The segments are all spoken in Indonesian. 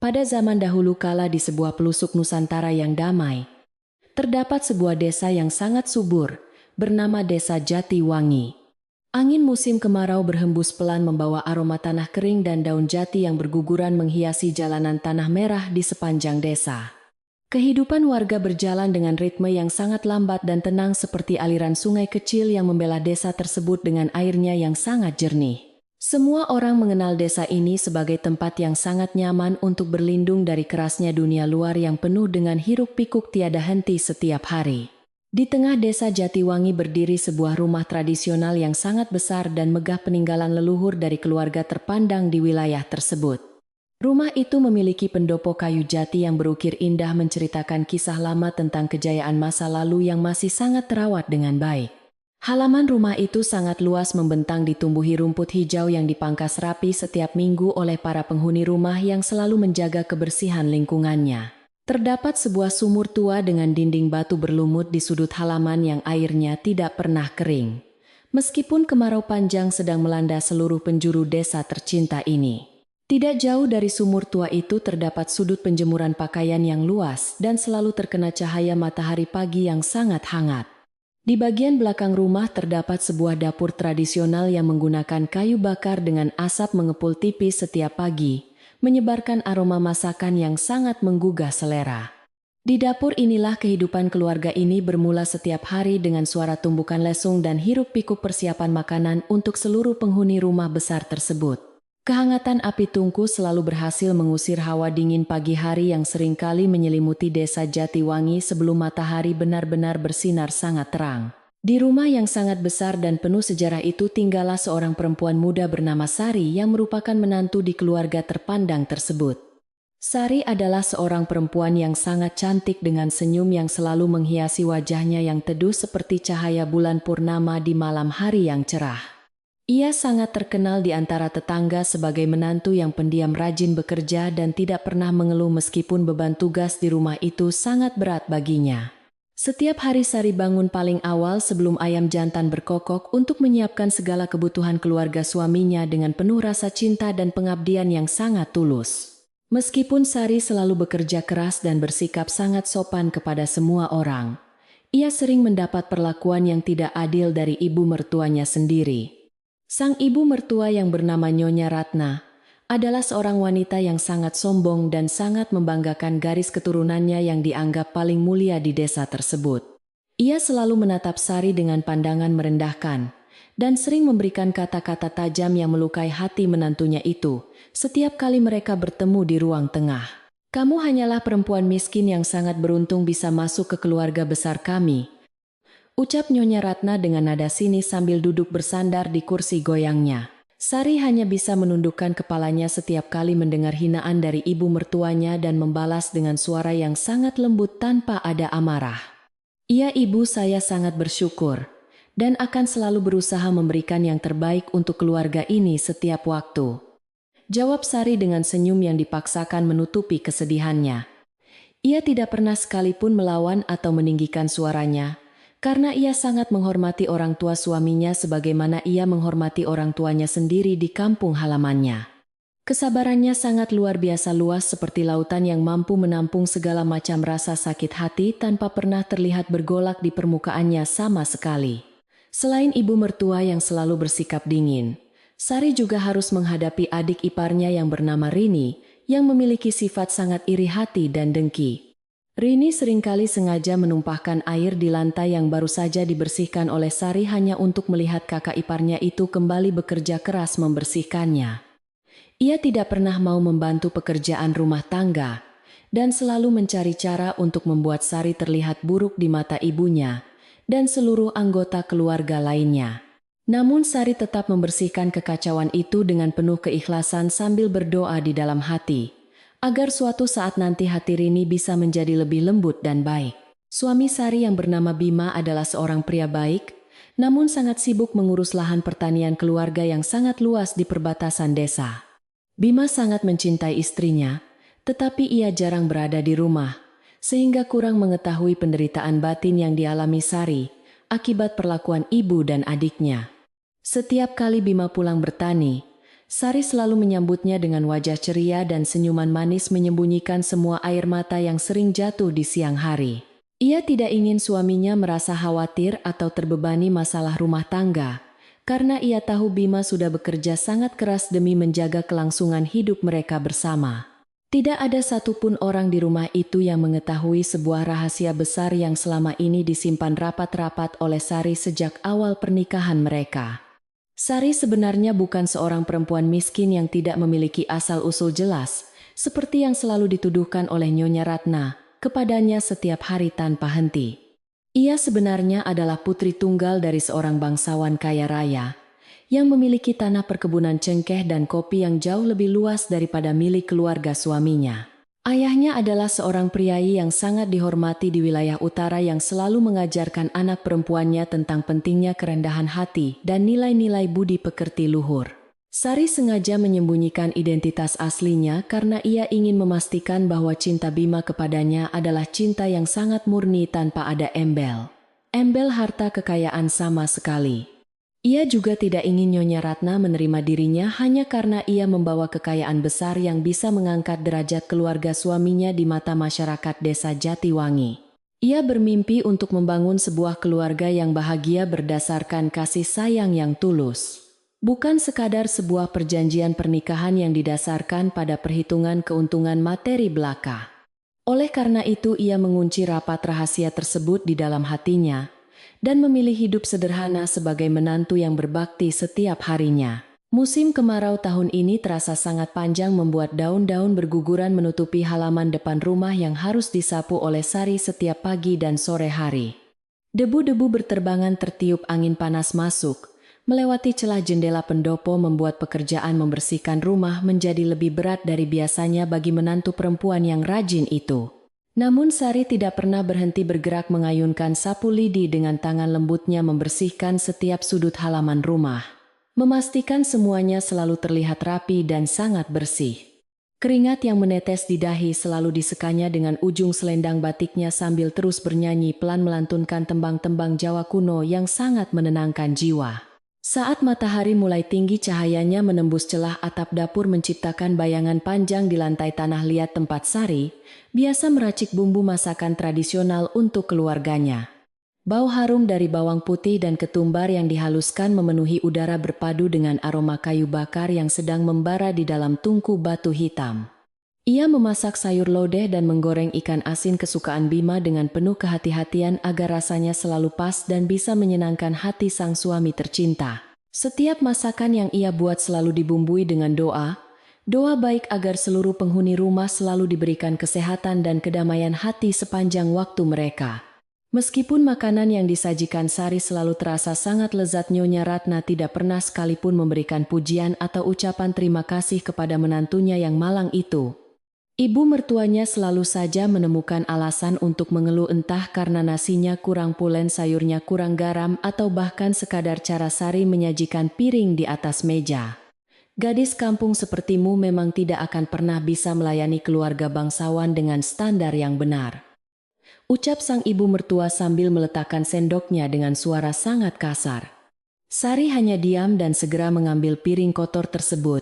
Pada zaman dahulu kala di sebuah pelosok Nusantara yang damai, terdapat sebuah desa yang sangat subur, bernama Desa Jatiwangi. Angin musim kemarau berhembus pelan membawa aroma tanah kering dan daun jati yang berguguran menghiasi jalanan tanah merah di sepanjang desa. Kehidupan warga berjalan dengan ritme yang sangat lambat dan tenang seperti aliran sungai kecil yang membelah desa tersebut dengan airnya yang sangat jernih. Semua orang mengenal desa ini sebagai tempat yang sangat nyaman untuk berlindung dari kerasnya dunia luar yang penuh dengan hiruk-pikuk tiada henti setiap hari. Di tengah desa Jatiwangi berdiri sebuah rumah tradisional yang sangat besar dan megah peninggalan leluhur dari keluarga terpandang di wilayah tersebut. Rumah itu memiliki pendopo kayu jati yang berukir indah menceritakan kisah lama tentang kejayaan masa lalu yang masih sangat terawat dengan baik. Halaman rumah itu sangat luas membentang ditumbuhi rumput hijau yang dipangkas rapi setiap minggu oleh para penghuni rumah yang selalu menjaga kebersihan lingkungannya. Terdapat sebuah sumur tua dengan dinding batu berlumut di sudut halaman yang airnya tidak pernah kering. Meskipun kemarau panjang sedang melanda seluruh penjuru desa tercinta ini. Tidak jauh dari sumur tua itu terdapat sudut penjemuran pakaian yang luas dan selalu terkena cahaya matahari pagi yang sangat hangat. Di bagian belakang rumah terdapat sebuah dapur tradisional yang menggunakan kayu bakar dengan asap mengepul tipis setiap pagi, menyebarkan aroma masakan yang sangat menggugah selera. Di dapur inilah kehidupan keluarga ini bermula setiap hari dengan suara tumbukan lesung dan hiruk-pikuk persiapan makanan untuk seluruh penghuni rumah besar tersebut. Kehangatan api tungku selalu berhasil mengusir hawa dingin pagi hari yang seringkali menyelimuti desa Jatiwangi sebelum matahari benar-benar bersinar sangat terang. Di rumah yang sangat besar dan penuh sejarah itu tinggallah seorang perempuan muda bernama Sari yang merupakan menantu di keluarga terpandang tersebut. Sari adalah seorang perempuan yang sangat cantik dengan senyum yang selalu menghiasi wajahnya yang teduh seperti cahaya bulan purnama di malam hari yang cerah. Ia sangat terkenal di antara tetangga sebagai menantu yang pendiam rajin bekerja dan tidak pernah mengeluh meskipun beban tugas di rumah itu sangat berat baginya. Setiap hari Sari bangun paling awal sebelum ayam jantan berkokok untuk menyiapkan segala kebutuhan keluarga suaminya dengan penuh rasa cinta dan pengabdian yang sangat tulus. Meskipun Sari selalu bekerja keras dan bersikap sangat sopan kepada semua orang, ia sering mendapat perlakuan yang tidak adil dari ibu mertuanya sendiri. Sang ibu mertua yang bernama Nyonya Ratna adalah seorang wanita yang sangat sombong dan sangat membanggakan garis keturunannya yang dianggap paling mulia di desa tersebut. Ia selalu menatap Sari dengan pandangan merendahkan dan sering memberikan kata-kata tajam yang melukai hati menantunya itu setiap kali mereka bertemu di ruang tengah. "Kamu hanyalah perempuan miskin yang sangat beruntung bisa masuk ke keluarga besar kami," ucap Nyonya Ratna dengan nada sinis sambil duduk bersandar di kursi goyangnya. Sari hanya bisa menundukkan kepalanya setiap kali mendengar hinaan dari ibu mertuanya dan membalas dengan suara yang sangat lembut tanpa ada amarah. "Iya ibu, saya sangat bersyukur dan akan selalu berusaha memberikan yang terbaik untuk keluarga ini setiap waktu," jawab Sari dengan senyum yang dipaksakan menutupi kesedihannya. Ia tidak pernah sekalipun melawan atau meninggikan suaranya, karena ia sangat menghormati orang tua suaminya sebagaimana ia menghormati orang tuanya sendiri di kampung halamannya. Kesabarannya sangat luar biasa luas seperti lautan yang mampu menampung segala macam rasa sakit hati tanpa pernah terlihat bergolak di permukaannya sama sekali. Selain ibu mertua yang selalu bersikap dingin, Sari juga harus menghadapi adik iparnya yang bernama Rini yang memiliki sifat sangat iri hati dan dengki. Rini seringkali sengaja menumpahkan air di lantai yang baru saja dibersihkan oleh Sari hanya untuk melihat kakak iparnya itu kembali bekerja keras membersihkannya. Ia tidak pernah mau membantu pekerjaan rumah tangga dan selalu mencari cara untuk membuat Sari terlihat buruk di mata ibunya dan seluruh anggota keluarga lainnya. Namun Sari tetap membersihkan kekacauan itu dengan penuh keikhlasan sambil berdoa di dalam hati, agar suatu saat nanti hati Rini bisa menjadi lebih lembut dan baik. Suami Sari yang bernama Bima adalah seorang pria baik, namun sangat sibuk mengurus lahan pertanian keluarga yang sangat luas di perbatasan desa. Bima sangat mencintai istrinya, tetapi ia jarang berada di rumah, sehingga kurang mengetahui penderitaan batin yang dialami Sari akibat perlakuan ibu dan adiknya. Setiap kali Bima pulang bertani, Sari selalu menyambutnya dengan wajah ceria dan senyuman manis menyembunyikan semua air mata yang sering jatuh di siang hari. Ia tidak ingin suaminya merasa khawatir atau terbebani masalah rumah tangga, karena ia tahu Bima sudah bekerja sangat keras demi menjaga kelangsungan hidup mereka bersama. Tidak ada satupun orang di rumah itu yang mengetahui sebuah rahasia besar yang selama ini disimpan rapat-rapat oleh Sari sejak awal pernikahan mereka. Sari sebenarnya bukan seorang perempuan miskin yang tidak memiliki asal-usul jelas, seperti yang selalu dituduhkan oleh Nyonya Ratna kepadanya setiap hari tanpa henti. Ia sebenarnya adalah putri tunggal dari seorang bangsawan kaya raya, yang memiliki tanah perkebunan cengkeh dan kopi yang jauh lebih luas daripada milik keluarga suaminya. Ayahnya adalah seorang priai yang sangat dihormati di wilayah utara yang selalu mengajarkan anak perempuannya tentang pentingnya kerendahan hati dan nilai-nilai budi pekerti luhur. Sari sengaja menyembunyikan identitas aslinya karena ia ingin memastikan bahwa cinta Bima kepadanya adalah cinta yang sangat murni tanpa ada embel harta kekayaan sama sekali. Ia juga tidak ingin Nyonya Ratna menerima dirinya hanya karena ia membawa kekayaan besar yang bisa mengangkat derajat keluarga suaminya di mata masyarakat desa Jatiwangi. Ia bermimpi untuk membangun sebuah keluarga yang bahagia berdasarkan kasih sayang yang tulus. Bukan sekadar sebuah perjanjian pernikahan yang didasarkan pada perhitungan keuntungan materi belaka. Oleh karena itu ia mengunci rapat rahasia tersebut di dalam hatinya, dan memilih hidup sederhana sebagai menantu yang berbakti setiap harinya. Musim kemarau tahun ini terasa sangat panjang membuat daun-daun berguguran menutupi halaman depan rumah yang harus disapu oleh Sari setiap pagi dan sore hari. Debu-debu berterbangan tertiup angin panas masuk, melewati celah jendela pendopo membuat pekerjaan membersihkan rumah menjadi lebih berat dari biasanya bagi menantu perempuan yang rajin itu. Namun Sari tidak pernah berhenti bergerak mengayunkan sapu lidi dengan tangan lembutnya membersihkan setiap sudut halaman rumah. Memastikan semuanya selalu terlihat rapi dan sangat bersih. Keringat yang menetes di dahi selalu disekanya dengan ujung selendang batiknya sambil terus bernyanyi pelan melantunkan tembang-tembang Jawa kuno yang sangat menenangkan jiwa. Saat matahari mulai tinggi cahayanya menembus celah atap dapur menciptakan bayangan panjang di lantai tanah liat tempat Sari biasa meracik bumbu masakan tradisional untuk keluarganya. Bau harum dari bawang putih dan ketumbar yang dihaluskan memenuhi udara berpadu dengan aroma kayu bakar yang sedang membara di dalam tungku batu hitam. Ia memasak sayur lodeh dan menggoreng ikan asin kesukaan Bima dengan penuh kehati-hatian agar rasanya selalu pas dan bisa menyenangkan hati sang suami tercinta. Setiap masakan yang ia buat selalu dibumbui dengan doa baik agar seluruh penghuni rumah selalu diberikan kesehatan dan kedamaian hati sepanjang waktu mereka. Meskipun makanan yang disajikan Sari selalu terasa sangat lezat, Nyonya Ratna tidak pernah sekalipun memberikan pujian atau ucapan terima kasih kepada menantunya yang malang itu. Ibu mertuanya selalu saja menemukan alasan untuk mengeluh entah karena nasinya kurang pulen, sayurnya kurang garam, atau bahkan sekadar cara Sari menyajikan piring di atas meja. Gadis kampung sepertimu memang tidak akan pernah bisa melayani keluarga bangsawan dengan standar yang benar. Ucap sang ibu mertua sambil meletakkan sendoknya dengan suara sangat kasar. Sari hanya diam dan segera mengambil piring kotor tersebut,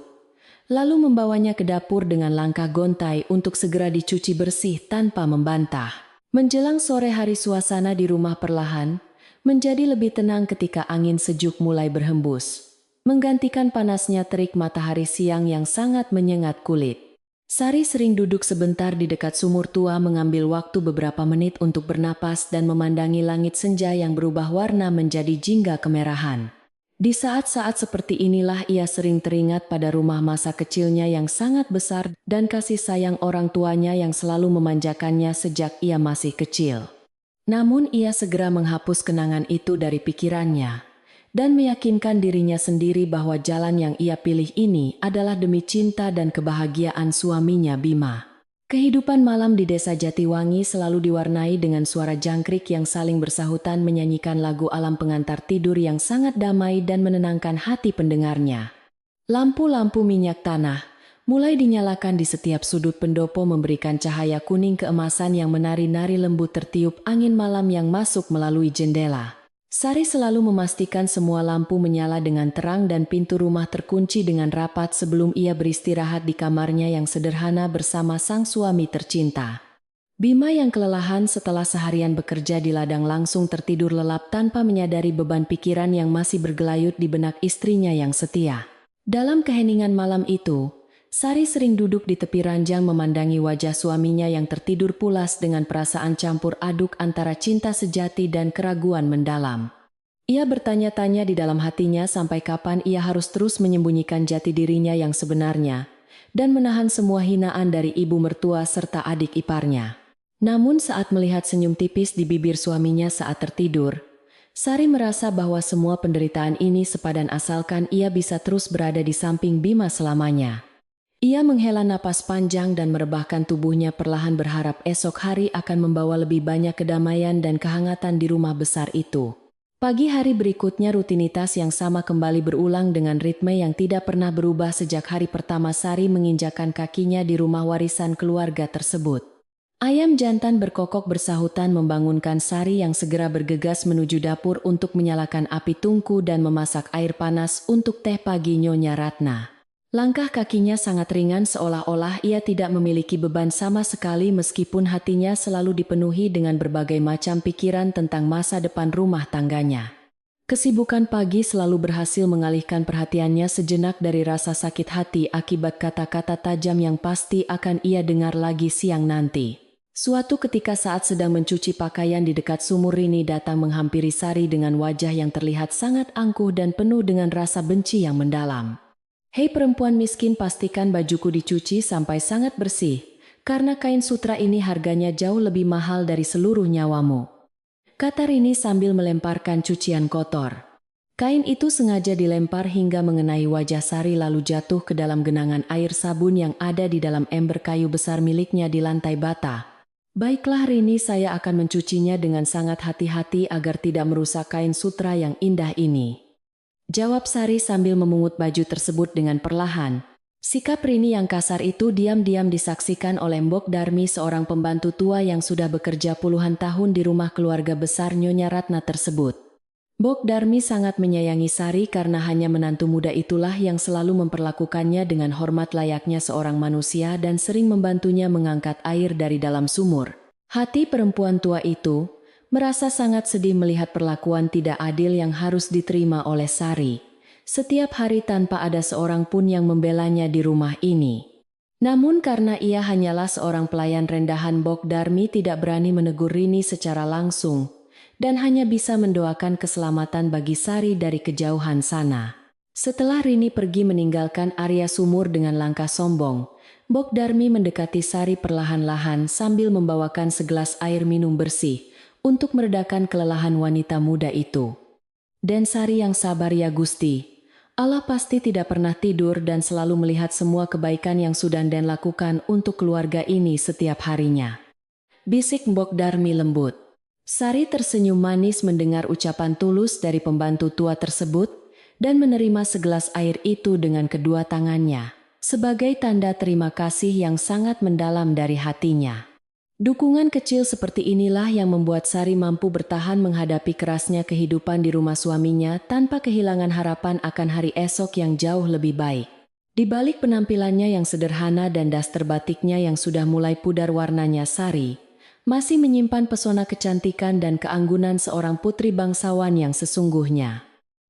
lalu membawanya ke dapur dengan langkah gontai untuk segera dicuci bersih tanpa membantah. Menjelang sore hari suasana di rumah perlahan menjadi lebih tenang ketika angin sejuk mulai berhembus, menggantikan panasnya terik matahari siang yang sangat menyengat kulit. Sari sering duduk sebentar di dekat sumur tua mengambil waktu beberapa menit untuk bernapas dan memandangi langit senja yang berubah warna menjadi jingga kemerahan. Di saat-saat seperti inilah ia sering teringat pada rumah masa kecilnya yang sangat besar dan kasih sayang orang tuanya yang selalu memanjakannya sejak ia masih kecil. Namun ia segera menghapus kenangan itu dari pikirannya dan meyakinkan dirinya sendiri bahwa jalan yang ia pilih ini adalah demi cinta dan kebahagiaan suaminya Bima. Kehidupan malam di desa Jatiwangi selalu diwarnai dengan suara jangkrik yang saling bersahutan menyanyikan lagu alam pengantar tidur yang sangat damai dan menenangkan hati pendengarnya. Lampu-lampu minyak tanah mulai dinyalakan di setiap sudut pendopo memberikan cahaya kuning keemasan yang menari-nari lembut tertiup angin malam yang masuk melalui jendela. Sari selalu memastikan semua lampu menyala dengan terang dan pintu rumah terkunci dengan rapat sebelum ia beristirahat di kamarnya yang sederhana bersama sang suami tercinta. Bima yang kelelahan setelah seharian bekerja di ladang langsung tertidur lelap tanpa menyadari beban pikiran yang masih bergelayut di benak istrinya yang setia. Dalam keheningan malam itu, Sari sering duduk di tepi ranjang memandangi wajah suaminya yang tertidur pulas dengan perasaan campur aduk antara cinta sejati dan keraguan mendalam. Ia bertanya-tanya di dalam hatinya sampai kapan ia harus terus menyembunyikan jati dirinya yang sebenarnya dan menahan semua hinaan dari ibu mertua serta adik iparnya. Namun saat melihat senyum tipis di bibir suaminya saat tertidur, Sari merasa bahwa semua penderitaan ini sepadan asalkan ia bisa terus berada di samping Bima selamanya. Ia menghela napas panjang dan merebahkan tubuhnya perlahan berharap esok hari akan membawa lebih banyak kedamaian dan kehangatan di rumah besar itu. Pagi hari berikutnya rutinitas yang sama kembali berulang dengan ritme yang tidak pernah berubah sejak hari pertama Sari menginjakkan kakinya di rumah warisan keluarga tersebut. Ayam jantan berkokok bersahutan membangunkan Sari yang segera bergegas menuju dapur untuk menyalakan api tungku dan memasak air panas untuk teh pagi Nyonya Ratna. Langkah kakinya sangat ringan seolah-olah ia tidak memiliki beban sama sekali meskipun hatinya selalu dipenuhi dengan berbagai macam pikiran tentang masa depan rumah tangganya. Kesibukan pagi selalu berhasil mengalihkan perhatiannya sejenak dari rasa sakit hati akibat kata-kata tajam yang pasti akan ia dengar lagi siang nanti. Suatu ketika saat sedang mencuci pakaian di dekat sumur, Rini datang menghampiri Sari dengan wajah yang terlihat sangat angkuh dan penuh dengan rasa benci yang mendalam. "Hei perempuan miskin, pastikan bajuku dicuci sampai sangat bersih, karena kain sutra ini harganya jauh lebih mahal dari seluruh nyawamu," kata Rini sambil melemparkan cucian kotor. Kain itu sengaja dilempar hingga mengenai wajah Sari lalu jatuh ke dalam genangan air sabun yang ada di dalam ember kayu besar miliknya di lantai bata. "Baiklah Rini, saya akan mencucinya dengan sangat hati-hati agar tidak merusak kain sutra yang indah ini," jawab Sari sambil memungut baju tersebut dengan perlahan. Sikap Rini yang kasar itu diam-diam disaksikan oleh Mbok Darmi, seorang pembantu tua yang sudah bekerja puluhan tahun di rumah keluarga besar Nyonya Ratna tersebut. Mbok Darmi sangat menyayangi Sari karena hanya menantu muda itulah yang selalu memperlakukannya dengan hormat layaknya seorang manusia dan sering membantunya mengangkat air dari dalam sumur. Hati perempuan tua itu merasa sangat sedih melihat perlakuan tidak adil yang harus diterima oleh Sari setiap hari tanpa ada seorang pun yang membelanya di rumah ini. Namun karena ia hanyalah seorang pelayan rendahan, Mbok Darmi tidak berani menegur Rini secara langsung dan hanya bisa mendoakan keselamatan bagi Sari dari kejauhan sana. Setelah Rini pergi meninggalkan area sumur dengan langkah sombong, Mbok Darmi mendekati Sari perlahan-lahan sambil membawakan segelas air minum bersih untuk meredakan kelelahan wanita muda itu. "Dan Sari yang sabar ya Gusti. Allah pasti tidak pernah tidur dan selalu melihat semua kebaikan yang sudah Den lakukan untuk keluarga ini setiap harinya," bisik Mbok Darmi lembut. Sari tersenyum manis mendengar ucapan tulus dari pembantu tua tersebut dan menerima segelas air itu dengan kedua tangannya sebagai tanda terima kasih yang sangat mendalam dari hatinya. Dukungan kecil seperti inilah yang membuat Sari mampu bertahan menghadapi kerasnya kehidupan di rumah suaminya tanpa kehilangan harapan akan hari esok yang jauh lebih baik. Di balik penampilannya yang sederhana dan daster batiknya yang sudah mulai pudar warnanya, Sari masih menyimpan pesona kecantikan dan keanggunan seorang putri bangsawan yang sesungguhnya.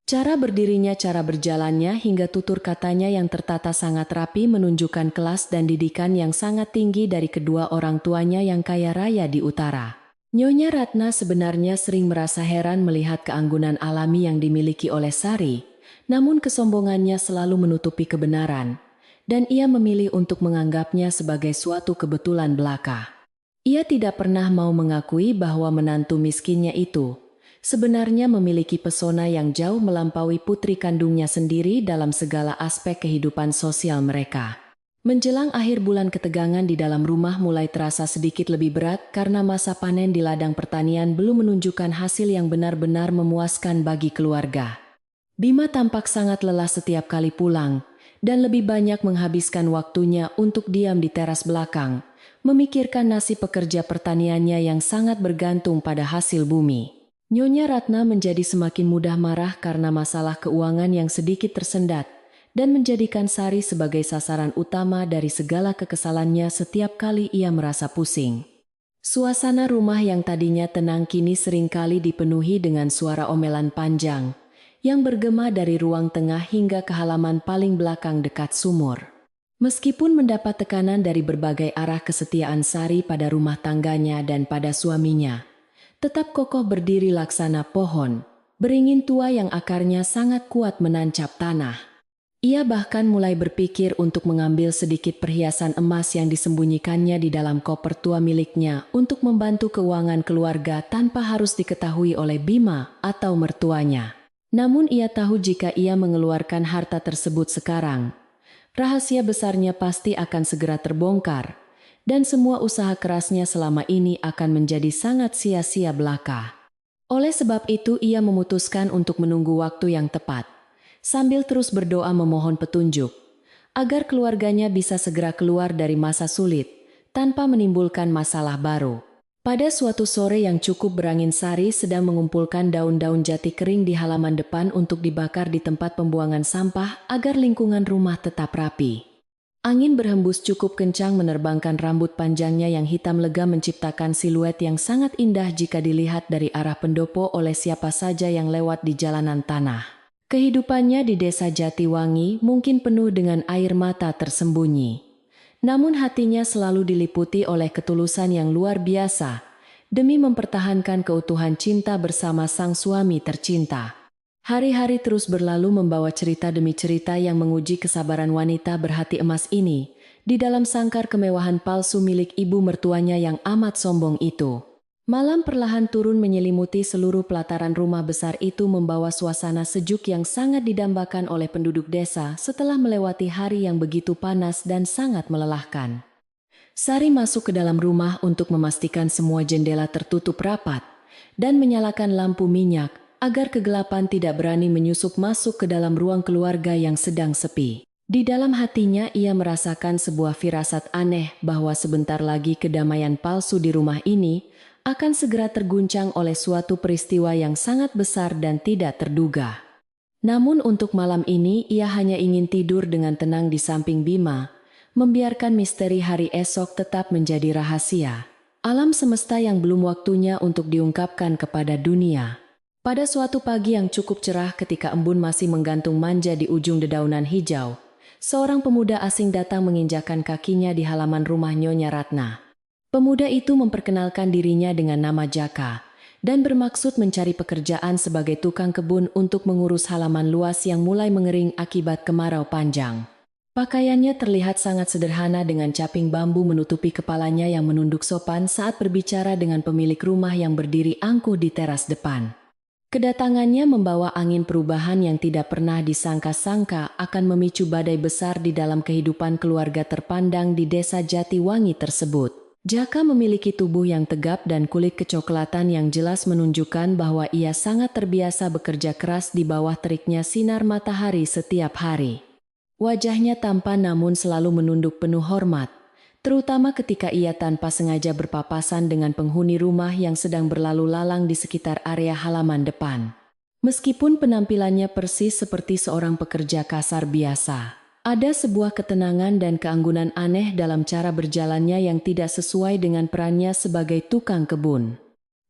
Cara berdirinya, cara berjalannya, hingga tutur katanya yang tertata sangat rapi menunjukkan kelas dan didikan yang sangat tinggi dari kedua orang tuanya yang kaya raya di utara. Nyonya Ratna sebenarnya sering merasa heran melihat keanggunan alami yang dimiliki oleh Sari, namun kesombongannya selalu menutupi kebenaran, dan ia memilih untuk menganggapnya sebagai suatu kebetulan belaka. Ia tidak pernah mau mengakui bahwa menantu miskinnya itu sebenarnya memiliki pesona yang jauh melampaui putri kandungnya sendiri dalam segala aspek kehidupan sosial mereka. Menjelang akhir bulan, ketegangan di dalam rumah mulai terasa sedikit lebih berat karena masa panen di ladang pertanian belum menunjukkan hasil yang benar-benar memuaskan bagi keluarga. Bima tampak sangat lelah setiap kali pulang dan lebih banyak menghabiskan waktunya untuk diam di teras belakang, memikirkan nasib pekerja pertaniannya yang sangat bergantung pada hasil bumi. Nyonya Ratna menjadi semakin mudah marah karena masalah keuangan yang sedikit tersendat dan menjadikan Sari sebagai sasaran utama dari segala kekesalannya setiap kali ia merasa pusing. Suasana rumah yang tadinya tenang kini seringkali dipenuhi dengan suara omelan panjang yang bergema dari ruang tengah hingga ke halaman paling belakang dekat sumur. Meskipun mendapat tekanan dari berbagai arah, kesetiaan Sari pada rumah tangganya dan pada suaminya tetap kokoh berdiri laksana pohon beringin tua yang akarnya sangat kuat menancap tanah. Ia bahkan mulai berpikir untuk mengambil sedikit perhiasan emas yang disembunyikannya di dalam koper tua miliknya untuk membantu keuangan keluarga tanpa harus diketahui oleh Bima atau mertuanya. Namun ia tahu jika ia mengeluarkan harta tersebut sekarang, rahasia besarnya pasti akan segera terbongkar, dan semua usaha kerasnya selama ini akan menjadi sangat sia-sia belaka. Oleh sebab itu ia memutuskan untuk menunggu waktu yang tepat, sambil terus berdoa memohon petunjuk, agar keluarganya bisa segera keluar dari masa sulit, tanpa menimbulkan masalah baru. Pada suatu sore yang cukup berangin, Sari sedang mengumpulkan daun-daun jati kering di halaman depan untuk dibakar di tempat pembuangan sampah agar lingkungan rumah tetap rapi. Angin berhembus cukup kencang menerbangkan rambut panjangnya yang hitam lega, menciptakan siluet yang sangat indah jika dilihat dari arah pendopo oleh siapa saja yang lewat di jalanan tanah. Kehidupannya di desa Jatiwangi mungkin penuh dengan air mata tersembunyi. Namun hatinya selalu diliputi oleh ketulusan yang luar biasa demi mempertahankan keutuhan cinta bersama sang suami tercinta. Hari-hari terus berlalu membawa cerita demi cerita yang menguji kesabaran wanita berhati emas ini di dalam sangkar kemewahan palsu milik ibu mertuanya yang amat sombong itu. Malam perlahan turun menyelimuti seluruh pelataran rumah besar itu, membawa suasana sejuk yang sangat didambakan oleh penduduk desa setelah melewati hari yang begitu panas dan sangat melelahkan. Sari masuk ke dalam rumah untuk memastikan semua jendela tertutup rapat dan menyalakan lampu minyak agar kegelapan tidak berani menyusup masuk ke dalam ruang keluarga yang sedang sepi. Di dalam hatinya ia merasakan sebuah firasat aneh bahwa sebentar lagi kedamaian palsu di rumah ini akan segera terguncang oleh suatu peristiwa yang sangat besar dan tidak terduga. Namun untuk malam ini ia hanya ingin tidur dengan tenang di samping Bima, membiarkan misteri hari esok tetap menjadi rahasia alam semesta yang belum waktunya untuk diungkapkan kepada dunia. Pada suatu pagi yang cukup cerah, ketika embun masih menggantung manja di ujung dedaunan hijau, seorang pemuda asing datang menginjakkan kakinya di halaman rumah Nyonya Ratna. Pemuda itu memperkenalkan dirinya dengan nama Jaka dan bermaksud mencari pekerjaan sebagai tukang kebun untuk mengurus halaman luas yang mulai mengering akibat kemarau panjang. Pakaiannya terlihat sangat sederhana dengan caping bambu menutupi kepalanya yang menunduk sopan saat berbicara dengan pemilik rumah yang berdiri angkuh di teras depan. Kedatangannya membawa angin perubahan yang tidak pernah disangka-sangka akan memicu badai besar di dalam kehidupan keluarga terpandang di desa Jatiwangi tersebut. Jaka memiliki tubuh yang tegap dan kulit kecoklatan yang jelas menunjukkan bahwa ia sangat terbiasa bekerja keras di bawah teriknya sinar matahari setiap hari. Wajahnya tampan namun selalu menunduk penuh hormat, terutama ketika ia tanpa sengaja berpapasan dengan penghuni rumah yang sedang berlalu lalang di sekitar area halaman depan. Meskipun penampilannya persis seperti seorang pekerja kasar biasa, ada sebuah ketenangan dan keanggunan aneh dalam cara berjalannya yang tidak sesuai dengan perannya sebagai tukang kebun.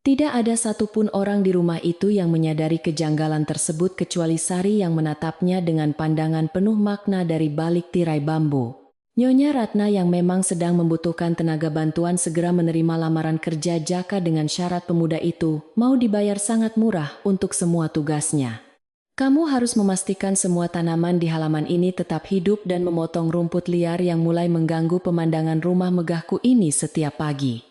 Tidak ada satupun orang di rumah itu yang menyadari kejanggalan tersebut kecuali Sari yang menatapnya dengan pandangan penuh makna dari balik tirai bambu. Nyonya Ratna yang memang sedang membutuhkan tenaga bantuan segera menerima lamaran kerja Jaka dengan syarat pemuda itu mau dibayar sangat murah untuk semua tugasnya. Kamu harus memastikan semua tanaman di halaman ini tetap hidup dan memotong rumput liar yang mulai mengganggu pemandangan rumah megahku ini setiap pagi.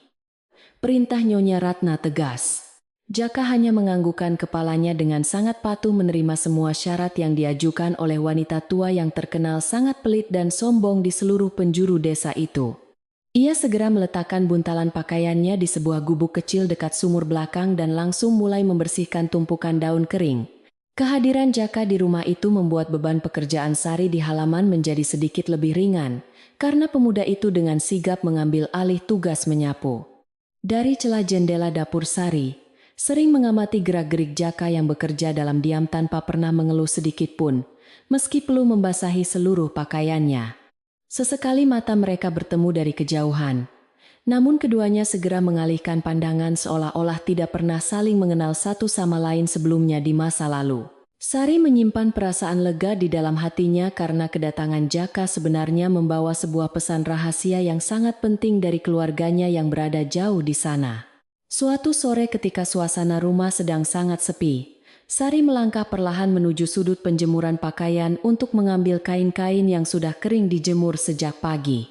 Perintah Nyonya Ratna tegas. Jaka hanya menganggukkan kepalanya dengan sangat patuh menerima semua syarat yang diajukan oleh wanita tua yang terkenal sangat pelit dan sombong di seluruh penjuru desa itu. Ia segera meletakkan buntalan pakaiannya di sebuah gubuk kecil dekat sumur belakang dan langsung mulai membersihkan tumpukan daun kering. Kehadiran Jaka di rumah itu membuat beban pekerjaan Sari di halaman menjadi sedikit lebih ringan, karena pemuda itu dengan sigap mengambil alih tugas menyapu. Dari celah jendela dapur Sari, Sering mengamati gerak-gerik Jaka yang bekerja dalam diam tanpa pernah mengeluh sedikit pun, meski perlu membasahi seluruh pakaiannya. Sesekali mata mereka bertemu dari kejauhan. Namun keduanya segera mengalihkan pandangan seolah-olah tidak pernah saling mengenal satu sama lain sebelumnya di masa lalu. Sari menyimpan perasaan lega di dalam hatinya karena kedatangan Jaka sebenarnya membawa sebuah pesan rahasia yang sangat penting dari keluarganya yang berada jauh di sana. Suatu sore ketika suasana rumah sedang sangat sepi, Sari melangkah perlahan menuju sudut penjemuran pakaian untuk mengambil kain-kain yang sudah kering dijemur sejak pagi.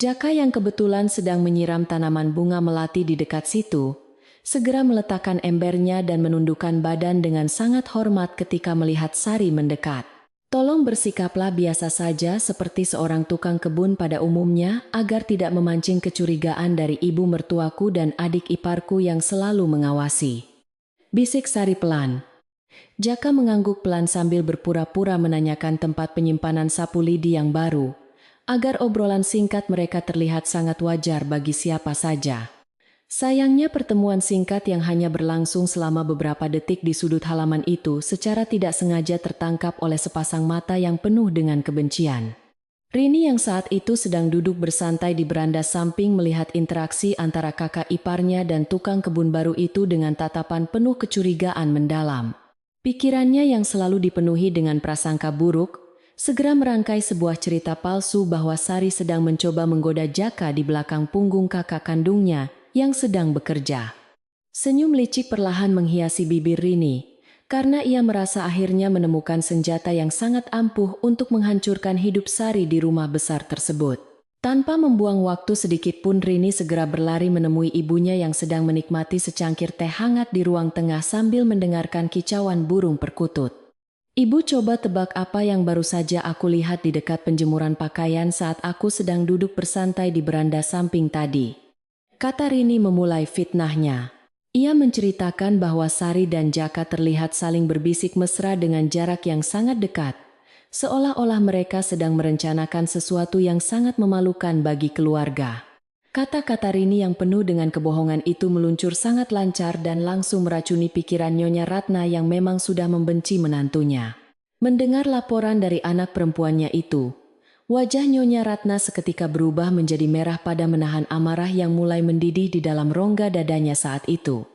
Jaka yang kebetulan sedang menyiram tanaman bunga melati di dekat situ, segera meletakkan embernya dan menundukkan badan dengan sangat hormat ketika melihat Sari mendekat. Tolong bersikaplah biasa saja seperti seorang tukang kebun pada umumnya agar tidak memancing kecurigaan dari ibu mertuaku dan adik iparku yang selalu mengawasi. Bisik Sari pelan. Jaka mengangguk pelan sambil berpura-pura menanyakan tempat penyimpanan sapu lidi yang baru, agar obrolan singkat mereka terlihat sangat wajar bagi siapa saja. Sayangnya pertemuan singkat yang hanya berlangsung selama beberapa detik di sudut halaman itu secara tidak sengaja tertangkap oleh sepasang mata yang penuh dengan kebencian. Rini yang saat itu sedang duduk bersantai di beranda samping melihat interaksi antara kakak iparnya dan tukang kebun baru itu dengan tatapan penuh kecurigaan mendalam. Pikirannya yang selalu dipenuhi dengan prasangka buruk, segera merangkai sebuah cerita palsu bahwa Sari sedang mencoba menggoda Jaka di belakang punggung kakak kandungnya yang sedang bekerja. Senyum licik perlahan menghiasi bibir Rini, karena ia merasa akhirnya menemukan senjata yang sangat ampuh untuk menghancurkan hidup Sari di rumah besar tersebut. Tanpa membuang waktu sedikit pun Rini segera berlari menemui ibunya yang sedang menikmati secangkir teh hangat di ruang tengah sambil mendengarkan kicauan burung perkutut. Ibu, coba tebak apa yang baru saja aku lihat di dekat penjemuran pakaian saat aku sedang duduk bersantai di beranda samping tadi. Kata Rini memulai fitnahnya. Ia menceritakan bahwa Sari dan Jaka terlihat saling berbisik mesra dengan jarak yang sangat dekat, seolah-olah mereka sedang merencanakan sesuatu yang sangat memalukan bagi keluarga. Kata-kata Rini yang penuh dengan kebohongan itu meluncur sangat lancar dan langsung meracuni pikiran Nyonya Ratna yang memang sudah membenci menantunya. Mendengar laporan dari anak perempuannya itu, wajah Nyonya Ratna seketika berubah menjadi merah pada menahan amarah yang mulai mendidih di dalam rongga dadanya saat itu.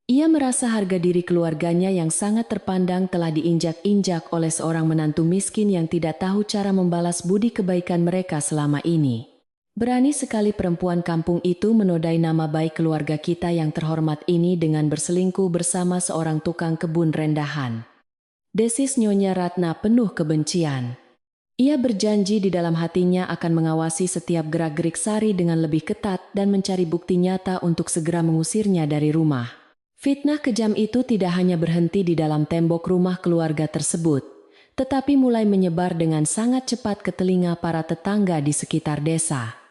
Ia merasa harga diri keluarganya yang sangat terpandang telah diinjak-injak oleh seorang menantu miskin yang tidak tahu cara membalas budi kebaikan mereka selama ini. Berani sekali perempuan kampung itu menodai nama baik keluarga kita yang terhormat ini dengan berselingkuh bersama seorang tukang kebun rendahan. Desis Nyonya Ratna penuh kebencian. Ia berjanji di dalam hatinya akan mengawasi setiap gerak-gerik Sari dengan lebih ketat dan mencari bukti nyata untuk segera mengusirnya dari rumah. Fitnah kejam itu tidak hanya berhenti di dalam tembok rumah keluarga tersebut, tetapi mulai menyebar dengan sangat cepat ke telinga para tetangga di sekitar desa.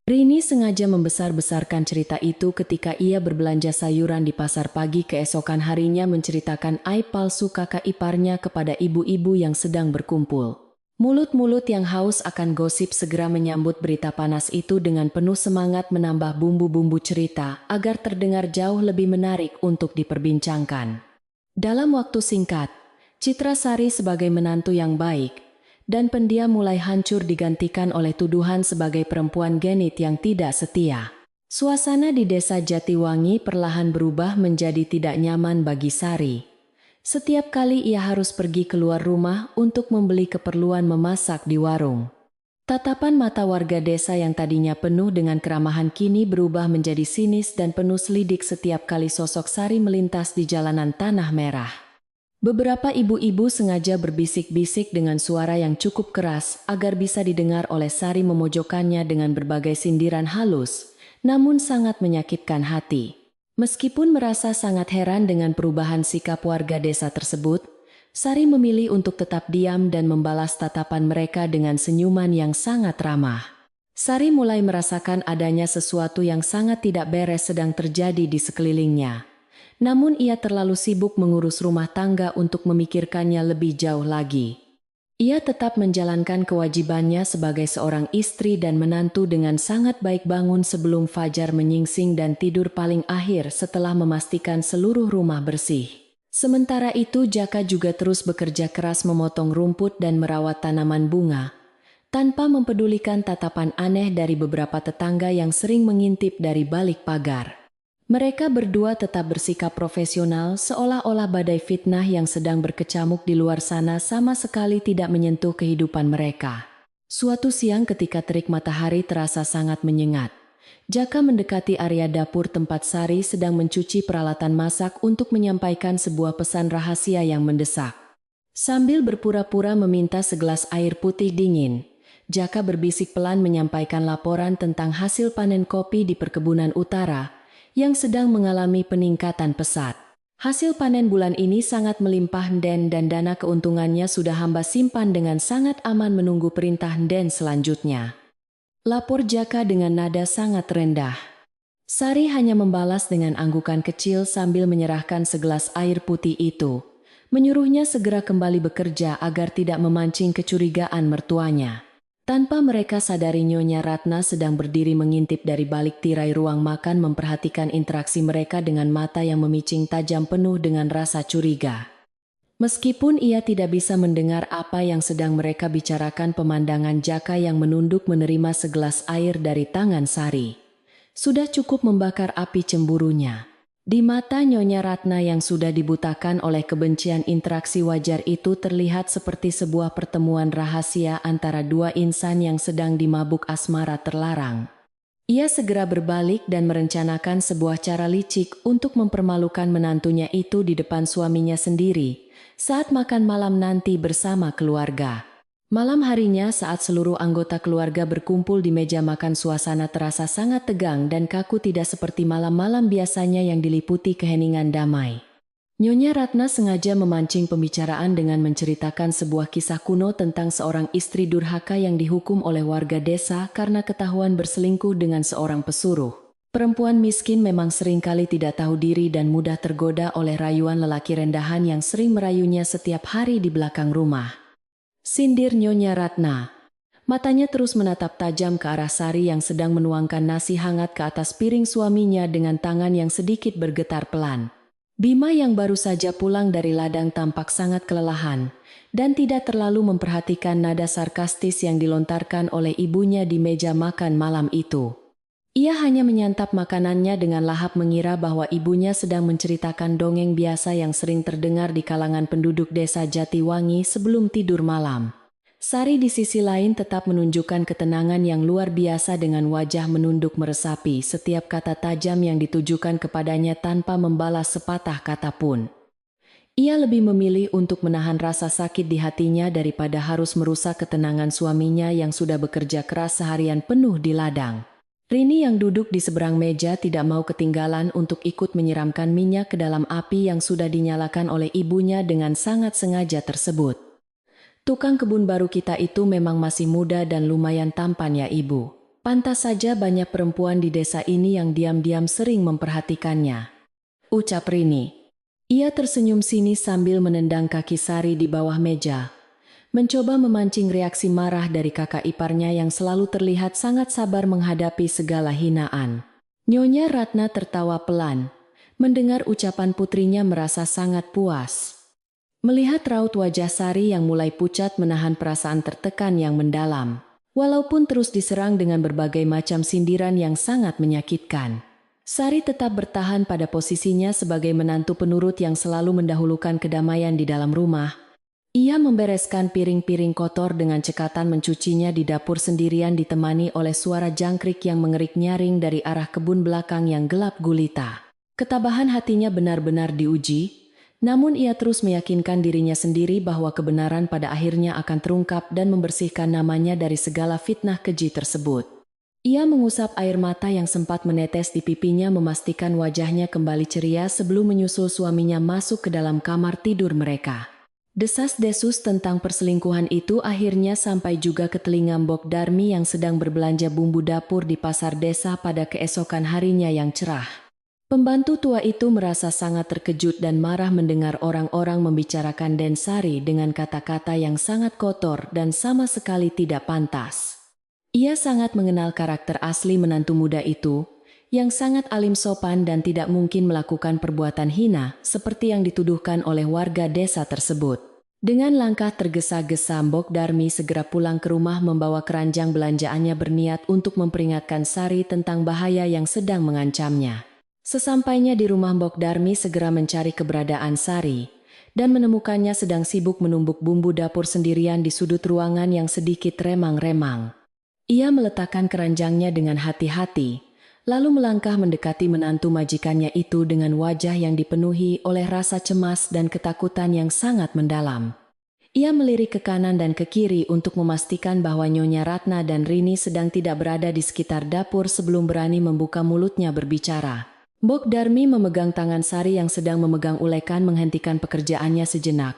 Rini sengaja membesar-besarkan cerita itu ketika ia berbelanja sayuran di pasar pagi keesokan harinya menceritakan aib palsu kakak iparnya kepada ibu-ibu yang sedang berkumpul. Mulut-mulut yang haus akan gosip segera menyambut berita panas itu dengan penuh semangat menambah bumbu-bumbu cerita agar terdengar jauh lebih menarik untuk diperbincangkan. Dalam waktu singkat, citra Sari sebagai menantu yang baik dan pendiam mulai hancur digantikan oleh tuduhan sebagai perempuan genit yang tidak setia. Suasana di desa Jatiwangi perlahan berubah menjadi tidak nyaman bagi Sari. Setiap kali ia harus pergi keluar rumah untuk membeli keperluan memasak di warung. Tatapan mata warga desa yang tadinya penuh dengan keramahan kini berubah menjadi sinis dan penuh selidik setiap kali sosok Sari melintas di jalanan tanah merah. Beberapa ibu-ibu sengaja berbisik-bisik dengan suara yang cukup keras agar bisa didengar oleh Sari memojokkannya dengan berbagai sindiran halus, namun sangat menyakitkan hati. Meskipun merasa sangat heran dengan perubahan sikap warga desa tersebut, Sari memilih untuk tetap diam dan membalas tatapan mereka dengan senyuman yang sangat ramah. Sari mulai merasakan adanya sesuatu yang sangat tidak beres sedang terjadi di sekelilingnya. Namun ia terlalu sibuk mengurus rumah tangga untuk memikirkannya lebih jauh lagi. Ia tetap menjalankan kewajibannya sebagai seorang istri dan menantu dengan sangat baik, bangun sebelum fajar menyingsing dan tidur paling akhir setelah memastikan seluruh rumah bersih. Sementara itu Jaka juga terus bekerja keras memotong rumput dan merawat tanaman bunga, tanpa mempedulikan tatapan aneh dari beberapa tetangga yang sering mengintip dari balik pagar. Mereka berdua tetap bersikap profesional seolah-olah badai fitnah yang sedang berkecamuk di luar sana sama sekali tidak menyentuh kehidupan mereka. Suatu siang ketika terik matahari terasa sangat menyengat, Jaka mendekati area dapur tempat Sari sedang mencuci peralatan masak untuk menyampaikan sebuah pesan rahasia yang mendesak. Sambil berpura-pura meminta segelas air putih dingin, Jaka berbisik pelan menyampaikan laporan tentang hasil panen kopi di perkebunan utara yang sedang mengalami peningkatan pesat. Hasil panen bulan ini sangat melimpah dan dana keuntungannya sudah hamba simpan dengan sangat aman menunggu perintah Den selanjutnya. Lapor Jaka dengan nada sangat rendah. Sari hanya membalas dengan anggukan kecil sambil menyerahkan segelas air putih itu, menyuruhnya segera kembali bekerja agar tidak memancing kecurigaan mertuanya. Tanpa mereka sadari Nyonya Ratna sedang berdiri mengintip dari balik tirai ruang makan, memperhatikan interaksi mereka dengan mata yang memicing tajam penuh dengan rasa curiga. Meskipun ia tidak bisa mendengar apa yang sedang mereka bicarakan, pemandangan Jaka yang menunduk menerima segelas air dari tangan Sari sudah cukup membakar api cemburunya. Di mata Nyonya Ratna yang sudah dibutakan oleh kebencian, interaksi wajar itu terlihat seperti sebuah pertemuan rahasia antara dua insan yang sedang dimabuk asmara terlarang. Ia segera berbalik dan merencanakan sebuah cara licik untuk mempermalukan menantunya itu di depan suaminya sendiri saat makan malam nanti bersama keluarga. Malam harinya saat seluruh anggota keluarga berkumpul di meja makan, suasana terasa sangat tegang dan kaku, tidak seperti malam-malam biasanya yang diliputi keheningan damai. Nyonya Ratna sengaja memancing pembicaraan dengan menceritakan sebuah kisah kuno tentang seorang istri durhaka yang dihukum oleh warga desa karena ketahuan berselingkuh dengan seorang pesuruh. Perempuan miskin memang seringkali tidak tahu diri dan mudah tergoda oleh rayuan lelaki rendahan yang sering merayunya setiap hari di belakang rumah. Sindir Nyonya Ratna. Matanya terus menatap tajam ke arah Sari yang sedang menuangkan nasi hangat ke atas piring suaminya dengan tangan yang sedikit bergetar pelan. Bima yang baru saja pulang dari ladang tampak sangat kelelahan dan tidak terlalu memperhatikan nada sarkastis yang dilontarkan oleh ibunya di meja makan malam itu. Ia hanya menyantap makanannya dengan lahap, mengira bahwa ibunya sedang menceritakan dongeng biasa yang sering terdengar di kalangan penduduk desa Jatiwangi sebelum tidur malam. Sari di sisi lain tetap menunjukkan ketenangan yang luar biasa dengan wajah menunduk meresapi setiap kata tajam yang ditujukan kepadanya tanpa membalas sepatah kata pun. Ia lebih memilih untuk menahan rasa sakit di hatinya daripada harus merusak ketenangan suaminya yang sudah bekerja keras seharian penuh di ladang. Rini yang duduk di seberang meja tidak mau ketinggalan untuk ikut menyiramkan minyak ke dalam api yang sudah dinyalakan oleh ibunya dengan sangat sengaja tersebut. Tukang kebun baru kita itu memang masih muda dan lumayan tampan ya ibu. Pantas saja banyak perempuan di desa ini yang diam-diam sering memperhatikannya, ucap Rini. Ia tersenyum sinis sambil menendang kaki Sari di bawah meja, mencoba memancing reaksi marah dari kakak iparnya yang selalu terlihat sangat sabar menghadapi segala hinaan. Nyonya Ratna tertawa pelan, mendengar ucapan putrinya merasa sangat puas. Melihat raut wajah Sari yang mulai pucat menahan perasaan tertekan yang mendalam, walaupun terus diserang dengan berbagai macam sindiran yang sangat menyakitkan. Sari tetap bertahan pada posisinya sebagai menantu penurut yang selalu mendahulukan kedamaian di dalam rumah. Ia membereskan piring-piring kotor dengan cekatan, mencucinya di dapur sendirian ditemani oleh suara jangkrik yang mengerik nyaring dari arah kebun belakang yang gelap gulita. Ketabahan hatinya benar-benar diuji, namun ia terus meyakinkan dirinya sendiri bahwa kebenaran pada akhirnya akan terungkap dan membersihkan namanya dari segala fitnah keji tersebut. Ia mengusap air mata yang sempat menetes di pipinya, memastikan wajahnya kembali ceria sebelum menyusul suaminya masuk ke dalam kamar tidur mereka. Desas-desus tentang perselingkuhan itu akhirnya sampai juga ke telinga Mbok Darmi yang sedang berbelanja bumbu dapur di pasar desa pada keesokan harinya yang cerah. Pembantu tua itu merasa sangat terkejut dan marah mendengar orang-orang membicarakan Densari dengan kata-kata yang sangat kotor dan sama sekali tidak pantas. Ia sangat mengenal karakter asli menantu muda itu, yang sangat alim sopan dan tidak mungkin melakukan perbuatan hina seperti yang dituduhkan oleh warga desa tersebut. Dengan langkah tergesa-gesa Mbok Darmi segera pulang ke rumah membawa keranjang belanjaannya berniat untuk memperingatkan Sari tentang bahaya yang sedang mengancamnya. Sesampainya di rumah Mbok Darmi segera mencari keberadaan Sari dan menemukannya sedang sibuk menumbuk bumbu dapur sendirian di sudut ruangan yang sedikit remang-remang. Ia meletakkan keranjangnya dengan hati-hati, lalu melangkah mendekati menantu majikannya itu dengan wajah yang dipenuhi oleh rasa cemas dan ketakutan yang sangat mendalam. Ia melirik ke kanan dan ke kiri untuk memastikan bahwa Nyonya Ratna dan Rini sedang tidak berada di sekitar dapur sebelum berani membuka mulutnya berbicara. Mbok Darmi memegang tangan Sari yang sedang memegang ulekan menghentikan pekerjaannya sejenak,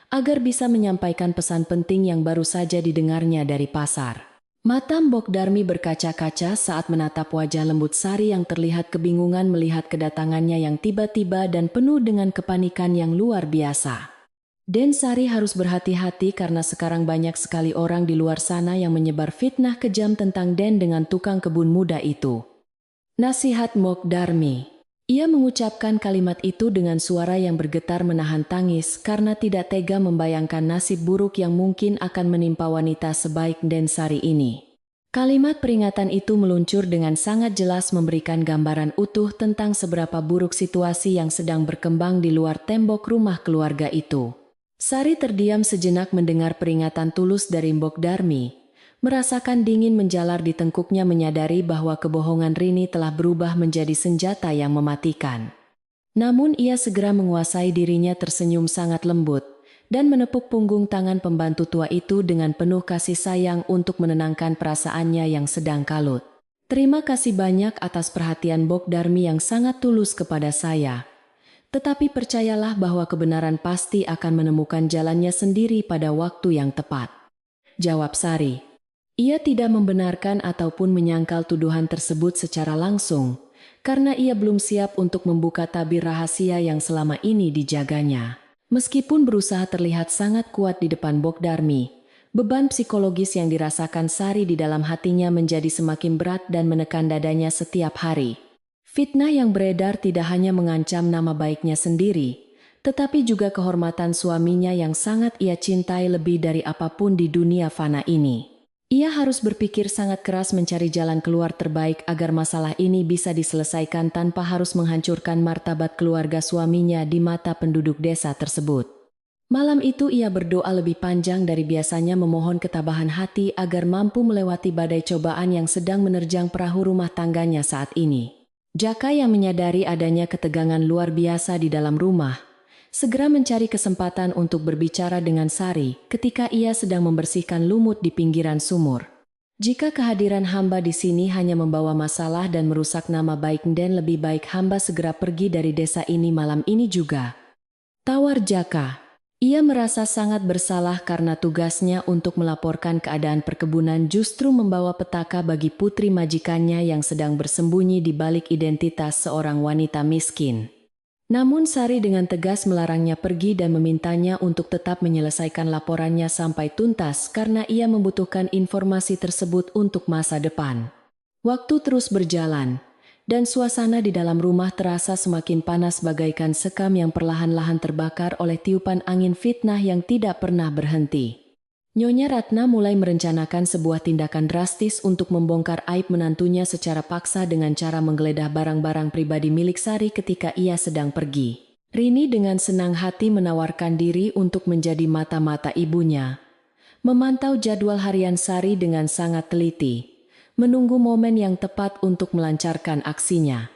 agar bisa menyampaikan pesan penting yang baru saja didengarnya dari pasar. Mata Mbok Darmi berkaca-kaca saat menatap wajah lembut Sari yang terlihat kebingungan melihat kedatangannya yang tiba-tiba dan penuh dengan kepanikan yang luar biasa. Den Sari harus berhati-hati karena sekarang banyak sekali orang di luar sana yang menyebar fitnah kejam tentang Den dengan tukang kebun muda itu. Nasihat Mbok Darmi. Ia mengucapkan kalimat itu dengan suara yang bergetar menahan tangis karena tidak tega membayangkan nasib buruk yang mungkin akan menimpa wanita sebaik Den Sari ini. Kalimat peringatan itu meluncur dengan sangat jelas memberikan gambaran utuh tentang seberapa buruk situasi yang sedang berkembang di luar tembok rumah keluarga itu. Sari terdiam sejenak mendengar peringatan tulus dari Mbok Darmi. Merasakan dingin menjalar di tengkuknya menyadari bahwa kebohongan Rini telah berubah menjadi senjata yang mematikan. Namun ia segera menguasai dirinya tersenyum sangat lembut dan menepuk punggung tangan pembantu tua itu dengan penuh kasih sayang untuk menenangkan perasaannya yang sedang kalut. Terima kasih banyak atas perhatian Mbok Darmi yang sangat tulus kepada saya. Tetapi percayalah bahwa kebenaran pasti akan menemukan jalannya sendiri pada waktu yang tepat. Jawab Sari. Ia tidak membenarkan ataupun menyangkal tuduhan tersebut secara langsung, karena ia belum siap untuk membuka tabir rahasia yang selama ini dijaganya. Meskipun berusaha terlihat sangat kuat di depan Mbok Darmi, beban psikologis yang dirasakan Sari di dalam hatinya menjadi semakin berat dan menekan dadanya setiap hari. Fitnah yang beredar tidak hanya mengancam nama baiknya sendiri, tetapi juga kehormatan suaminya yang sangat ia cintai lebih dari apapun di dunia fana ini. Ia harus berpikir sangat keras mencari jalan keluar terbaik agar masalah ini bisa diselesaikan tanpa harus menghancurkan martabat keluarga suaminya di mata penduduk desa tersebut. Malam itu ia berdoa lebih panjang dari biasanya memohon ketabahan hati agar mampu melewati badai cobaan yang sedang menerjang perahu rumah tangganya saat ini. Jaka yang menyadari adanya ketegangan luar biasa di dalam rumah, segera mencari kesempatan untuk berbicara dengan Sari ketika ia sedang membersihkan lumut di pinggiran sumur. Jika kehadiran hamba di sini hanya membawa masalah dan merusak nama baik Den, lebih baik hamba segera pergi dari desa ini malam ini juga. Tawar Jaka. Ia merasa sangat bersalah karena tugasnya untuk melaporkan keadaan perkebunan justru membawa petaka bagi putri majikannya yang sedang bersembunyi di balik identitas seorang wanita miskin. Namun Sari dengan tegas melarangnya pergi dan memintanya untuk tetap menyelesaikan laporannya sampai tuntas karena ia membutuhkan informasi tersebut untuk masa depan. Waktu terus berjalan, dan suasana di dalam rumah terasa semakin panas bagaikan sekam yang perlahan-lahan terbakar oleh tiupan angin fitnah yang tidak pernah berhenti. Nyonya Ratna mulai merencanakan sebuah tindakan drastis untuk membongkar aib menantunya secara paksa dengan cara menggeledah barang-barang pribadi milik Sari ketika ia sedang pergi. Rini dengan senang hati menawarkan diri untuk menjadi mata-mata ibunya. Memantau jadwal harian Sari dengan sangat teliti, menunggu momen yang tepat untuk melancarkan aksinya.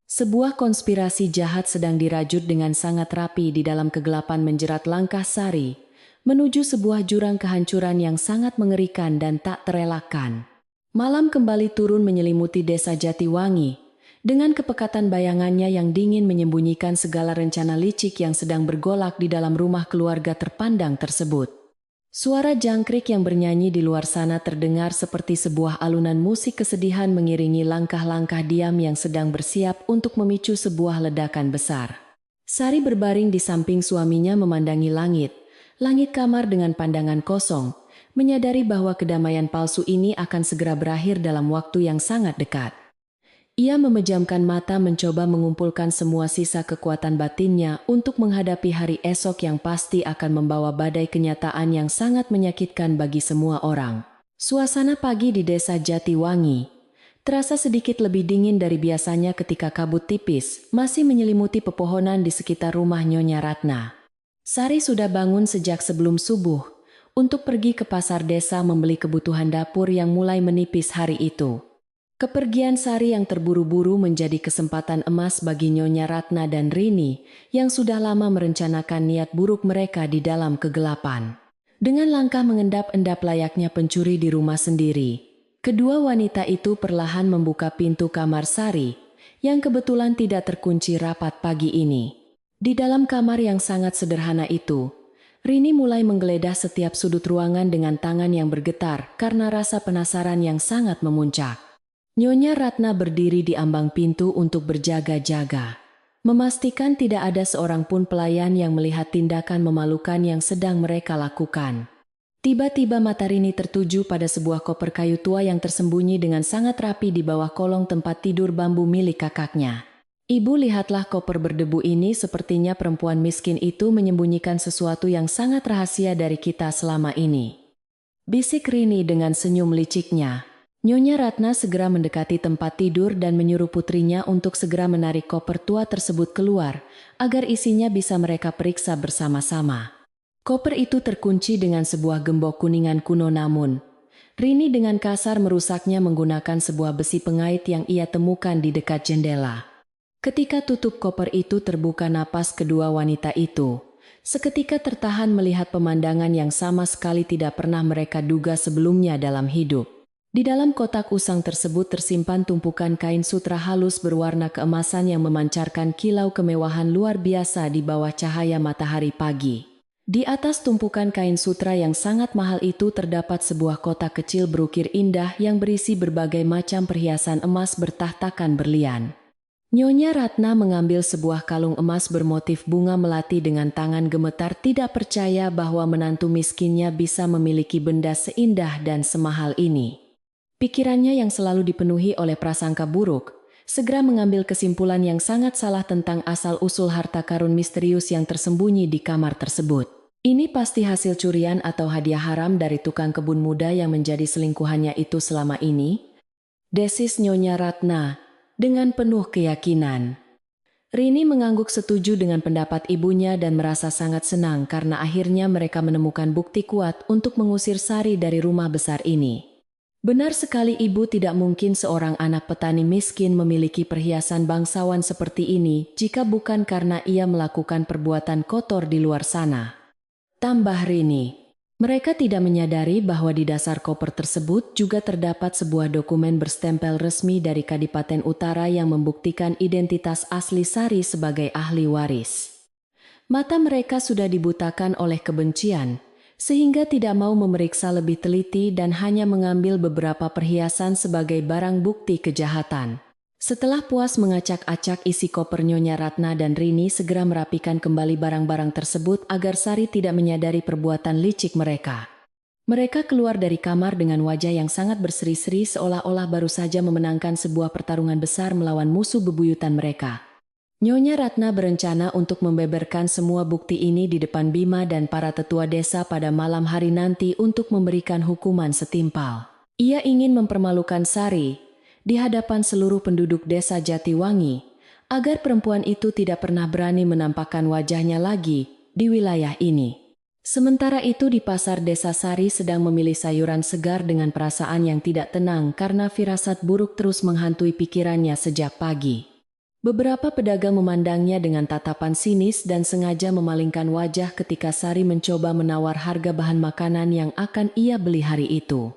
Sebuah konspirasi jahat sedang dirajut dengan sangat rapi di dalam kegelapan menjerat langkah Sari menuju sebuah jurang kehancuran yang sangat mengerikan dan tak terelakkan. Malam kembali turun menyelimuti desa Jatiwangi, dengan kepekatan bayangannya yang dingin menyembunyikan segala rencana licik yang sedang bergolak di dalam rumah keluarga terpandang tersebut. Suara jangkrik yang bernyanyi di luar sana terdengar seperti sebuah alunan musik kesedihan mengiringi langkah-langkah diam yang sedang bersiap untuk memicu sebuah ledakan besar. Sari berbaring di samping suaminya memandangi langit. Langit kamar dengan pandangan kosong, menyadari bahwa kedamaian palsu ini akan segera berakhir dalam waktu yang sangat dekat. Ia memejamkan mata mencoba mengumpulkan semua sisa kekuatan batinnya untuk menghadapi hari esok yang pasti akan membawa badai kenyataan yang sangat menyakitkan bagi semua orang. Suasana pagi di desa Jatiwangi terasa sedikit lebih dingin dari biasanya ketika kabut tipis masih menyelimuti pepohonan di sekitar rumah Nyonya Ratna. Sari sudah bangun sejak sebelum subuh untuk pergi ke pasar desa membeli kebutuhan dapur yang mulai menipis hari itu. Kepergian Sari yang terburu-buru menjadi kesempatan emas bagi Nyonya Ratna dan Rini yang sudah lama merencanakan niat buruk mereka di dalam kegelapan. Dengan langkah mengendap-endap layaknya pencuri di rumah sendiri, kedua wanita itu perlahan membuka pintu kamar Sari yang kebetulan tidak terkunci rapat pagi ini. Di dalam kamar yang sangat sederhana itu, Rini mulai menggeledah setiap sudut ruangan dengan tangan yang bergetar karena rasa penasaran yang sangat memuncak. Nyonya Ratna berdiri di ambang pintu untuk berjaga-jaga, memastikan tidak ada seorang pun pelayan yang melihat tindakan memalukan yang sedang mereka lakukan. Tiba-tiba mata Rini tertuju pada sebuah koper kayu tua yang tersembunyi dengan sangat rapi di bawah kolong tempat tidur bambu milik kakaknya. Ibu, lihatlah koper berdebu ini, sepertinya perempuan miskin itu menyembunyikan sesuatu yang sangat rahasia dari kita selama ini. Bisik Rini dengan senyum liciknya. Nyonya Ratna segera mendekati tempat tidur dan menyuruh putrinya untuk segera menarik koper tua tersebut keluar, agar isinya bisa mereka periksa bersama-sama. Koper itu terkunci dengan sebuah gembok kuningan kuno, namun Rini dengan kasar merusaknya menggunakan sebuah besi pengait yang ia temukan di dekat jendela. Ketika tutup koper itu terbuka, napas kedua wanita itu seketika tertahan melihat pemandangan yang sama sekali tidak pernah mereka duga sebelumnya dalam hidup. Di dalam kotak usang tersebut tersimpan tumpukan kain sutra halus berwarna keemasan yang memancarkan kilau kemewahan luar biasa di bawah cahaya matahari pagi. Di atas tumpukan kain sutra yang sangat mahal itu terdapat sebuah kotak kecil berukir indah yang berisi berbagai macam perhiasan emas bertahtakan berlian. Nyonya Ratna mengambil sebuah kalung emas bermotif bunga melati dengan tangan gemetar, tidak percaya bahwa menantu miskinnya bisa memiliki benda seindah dan semahal ini. Pikirannya yang selalu dipenuhi oleh prasangka buruk, segera mengambil kesimpulan yang sangat salah tentang asal-usul harta karun misterius yang tersembunyi di kamar tersebut. Ini pasti hasil curian atau hadiah haram dari tukang kebun muda yang menjadi selingkuhannya itu selama ini, desis Nyonya Ratna dengan penuh keyakinan. Rini mengangguk setuju dengan pendapat ibunya dan merasa sangat senang karena akhirnya mereka menemukan bukti kuat untuk mengusir Sari dari rumah besar ini. Benar sekali, ibu, tidak mungkin seorang anak petani miskin memiliki perhiasan bangsawan seperti ini jika bukan karena ia melakukan perbuatan kotor di luar sana. Tambah Rini. Mereka tidak menyadari bahwa di dasar koper tersebut juga terdapat sebuah dokumen berstempel resmi dari Kadipaten Utara yang membuktikan identitas asli Sari sebagai ahli waris. Mata mereka sudah dibutakan oleh kebencian, sehingga tidak mau memeriksa lebih teliti dan hanya mengambil beberapa perhiasan sebagai barang bukti kejahatan. Setelah puas mengacak-acak isi koper, Nyonya Ratna dan Rini segera merapikan kembali barang-barang tersebut agar Sari tidak menyadari perbuatan licik mereka. Mereka keluar dari kamar dengan wajah yang sangat berseri-seri seolah-olah baru saja memenangkan sebuah pertarungan besar melawan musuh bebuyutan mereka. Nyonya Ratna berencana untuk membeberkan semua bukti ini di depan Bima dan para tetua desa pada malam hari nanti untuk memberikan hukuman setimpal. Ia ingin mempermalukan Sari di hadapan seluruh penduduk desa Jatiwangi, agar perempuan itu tidak pernah berani menampakkan wajahnya lagi di wilayah ini. Sementara itu di pasar desa, Sari sedang memilih sayuran segar dengan perasaan yang tidak tenang karena firasat buruk terus menghantui pikirannya sejak pagi. Beberapa pedagang memandangnya dengan tatapan sinis dan sengaja memalingkan wajah ketika Sari mencoba menawar harga bahan makanan yang akan ia beli hari itu.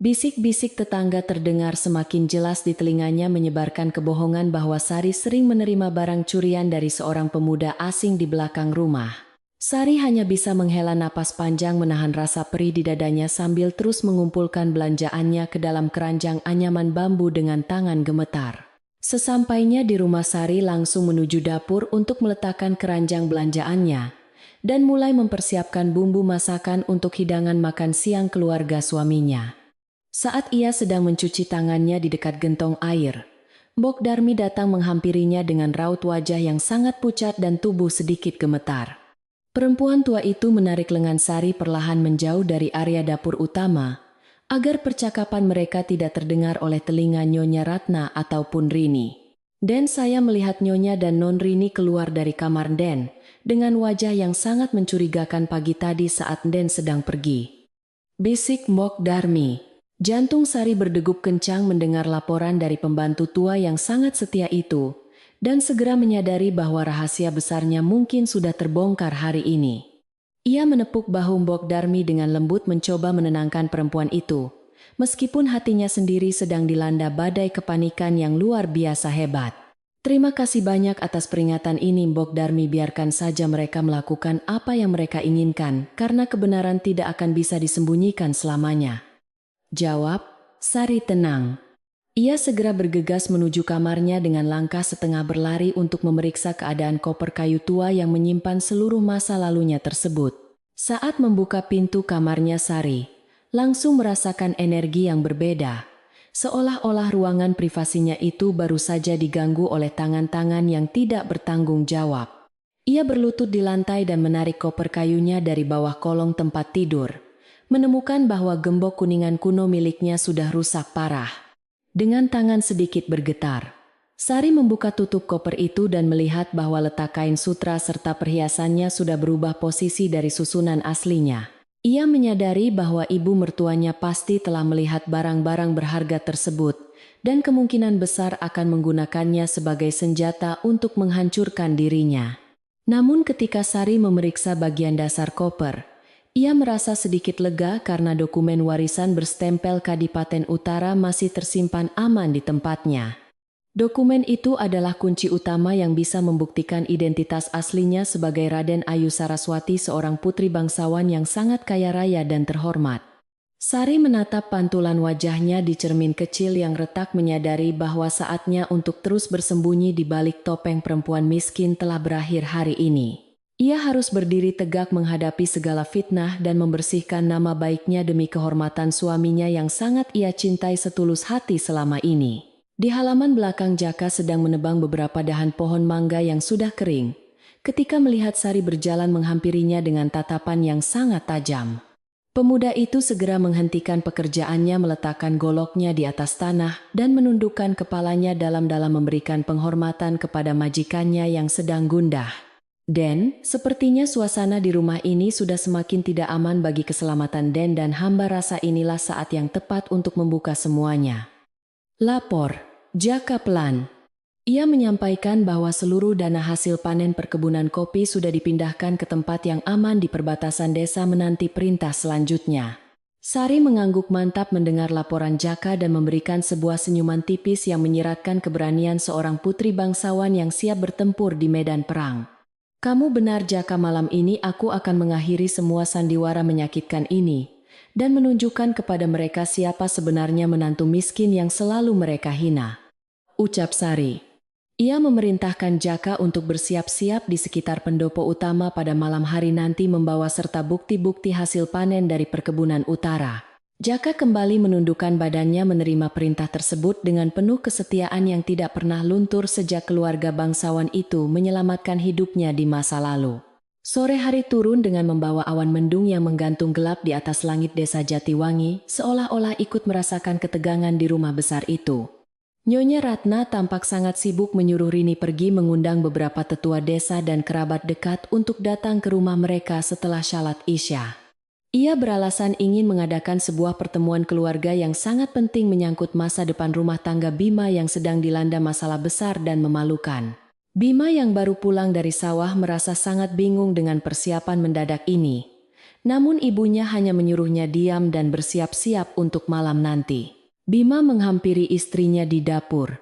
Bisik-bisik tetangga terdengar semakin jelas di telinganya menyebarkan kebohongan bahwa Sari sering menerima barang curian dari seorang pemuda asing di belakang rumah. Sari hanya bisa menghela napas panjang menahan rasa perih di dadanya sambil terus mengumpulkan belanjaannya ke dalam keranjang anyaman bambu dengan tangan gemetar. Sesampainya di rumah Sari langsung menuju dapur untuk meletakkan keranjang belanjaannya dan mulai mempersiapkan bumbu masakan untuk hidangan makan siang keluarga suaminya. Saat ia sedang mencuci tangannya di dekat gentong air, Mbok Darmi datang menghampirinya dengan raut wajah yang sangat pucat dan tubuh sedikit gemetar. Perempuan tua itu menarik lengan Sari perlahan menjauh dari area dapur utama, agar percakapan mereka tidak terdengar oleh telinga Nyonya Ratna ataupun Rini. Dan saya melihat Nyonya dan Non Rini keluar dari kamar Den, dengan wajah yang sangat mencurigakan pagi tadi saat Den sedang pergi. Bisik Mbok Darmi. Jantung Sari berdegup kencang mendengar laporan dari pembantu tua yang sangat setia itu, dan segera menyadari bahwa rahasia besarnya mungkin sudah terbongkar hari ini. Ia menepuk bahu Mbok Darmi dengan lembut mencoba menenangkan perempuan itu, meskipun hatinya sendiri sedang dilanda badai kepanikan yang luar biasa hebat. Terima kasih banyak atas peringatan ini Mbok Darmi, biarkan saja mereka melakukan apa yang mereka inginkan, karena kebenaran tidak akan bisa disembunyikan selamanya. Jawab Sari tenang. Ia segera bergegas menuju kamarnya dengan langkah setengah berlari untuk memeriksa keadaan koper kayu tua yang menyimpan seluruh masa lalunya tersebut. Saat membuka pintu kamarnya Sari, langsung merasakan energi yang berbeda. Seolah-olah ruangan privasinya itu baru saja diganggu oleh tangan-tangan yang tidak bertanggung jawab. Ia berlutut di lantai dan menarik koper kayunya dari bawah kolong tempat tidur, menemukan bahwa gembok kuningan kuno miliknya sudah rusak parah. Dengan tangan sedikit bergetar, Sari membuka tutup koper itu dan melihat bahwa letak kain sutra serta perhiasannya sudah berubah posisi dari susunan aslinya. Ia menyadari bahwa ibu mertuanya pasti telah melihat barang-barang berharga tersebut dan kemungkinan besar akan menggunakannya sebagai senjata untuk menghancurkan dirinya. Namun ketika Sari memeriksa bagian dasar koper, ia merasa sedikit lega karena dokumen warisan berstempel Kadipaten Utara masih tersimpan aman di tempatnya. Dokumen itu adalah kunci utama yang bisa membuktikan identitas aslinya sebagai Raden Ayu Saraswati, seorang putri bangsawan yang sangat kaya raya dan terhormat. Sari menatap pantulan wajahnya di cermin kecil yang retak, menyadari bahwa saatnya untuk terus bersembunyi di balik topeng perempuan miskin telah berakhir hari ini. Ia harus berdiri tegak menghadapi segala fitnah dan membersihkan nama baiknya demi kehormatan suaminya yang sangat ia cintai setulus hati selama ini. Di halaman belakang Jaka sedang menebang beberapa dahan pohon mangga yang sudah kering, ketika melihat Sari berjalan menghampirinya dengan tatapan yang sangat tajam. Pemuda itu segera menghentikan pekerjaannya, meletakkan goloknya di atas tanah dan menundukkan kepalanya dalam-dalam memberikan penghormatan kepada majikannya yang sedang gundah. Den, sepertinya suasana di rumah ini sudah semakin tidak aman bagi keselamatan Den, dan hamba rasa inilah saat yang tepat untuk membuka semuanya. Lapor, Jaka pelan. Ia menyampaikan bahwa seluruh dana hasil panen perkebunan kopi sudah dipindahkan ke tempat yang aman di perbatasan desa menanti perintah selanjutnya. Sari mengangguk mantap mendengar laporan Jaka dan memberikan sebuah senyuman tipis yang menyiratkan keberanian seorang putri bangsawan yang siap bertempur di medan perang. Kamu benar Jaka, malam ini aku akan mengakhiri semua sandiwara menyakitkan ini dan menunjukkan kepada mereka siapa sebenarnya menantu miskin yang selalu mereka hina. Ucap Sari. Ia memerintahkan Jaka untuk bersiap-siap di sekitar pendopo utama pada malam hari nanti, membawa serta bukti-bukti hasil panen dari perkebunan utara. Jaka kembali menundukkan badannya menerima perintah tersebut dengan penuh kesetiaan yang tidak pernah luntur sejak keluarga bangsawan itu menyelamatkan hidupnya di masa lalu. Sore hari turun dengan membawa awan mendung yang menggantung gelap di atas langit desa Jatiwangi, seolah-olah ikut merasakan ketegangan di rumah besar itu. Nyonya Ratna tampak sangat sibuk menyuruh Rini pergi mengundang beberapa tetua desa dan kerabat dekat untuk datang ke rumah mereka setelah syalat Isya. Ia beralasan ingin mengadakan sebuah pertemuan keluarga yang sangat penting menyangkut masa depan rumah tangga Bima yang sedang dilanda masalah besar dan memalukan. Bima yang baru pulang dari sawah merasa sangat bingung dengan persiapan mendadak ini. Namun ibunya hanya menyuruhnya diam dan bersiap-siap untuk malam nanti. Bima menghampiri istrinya di dapur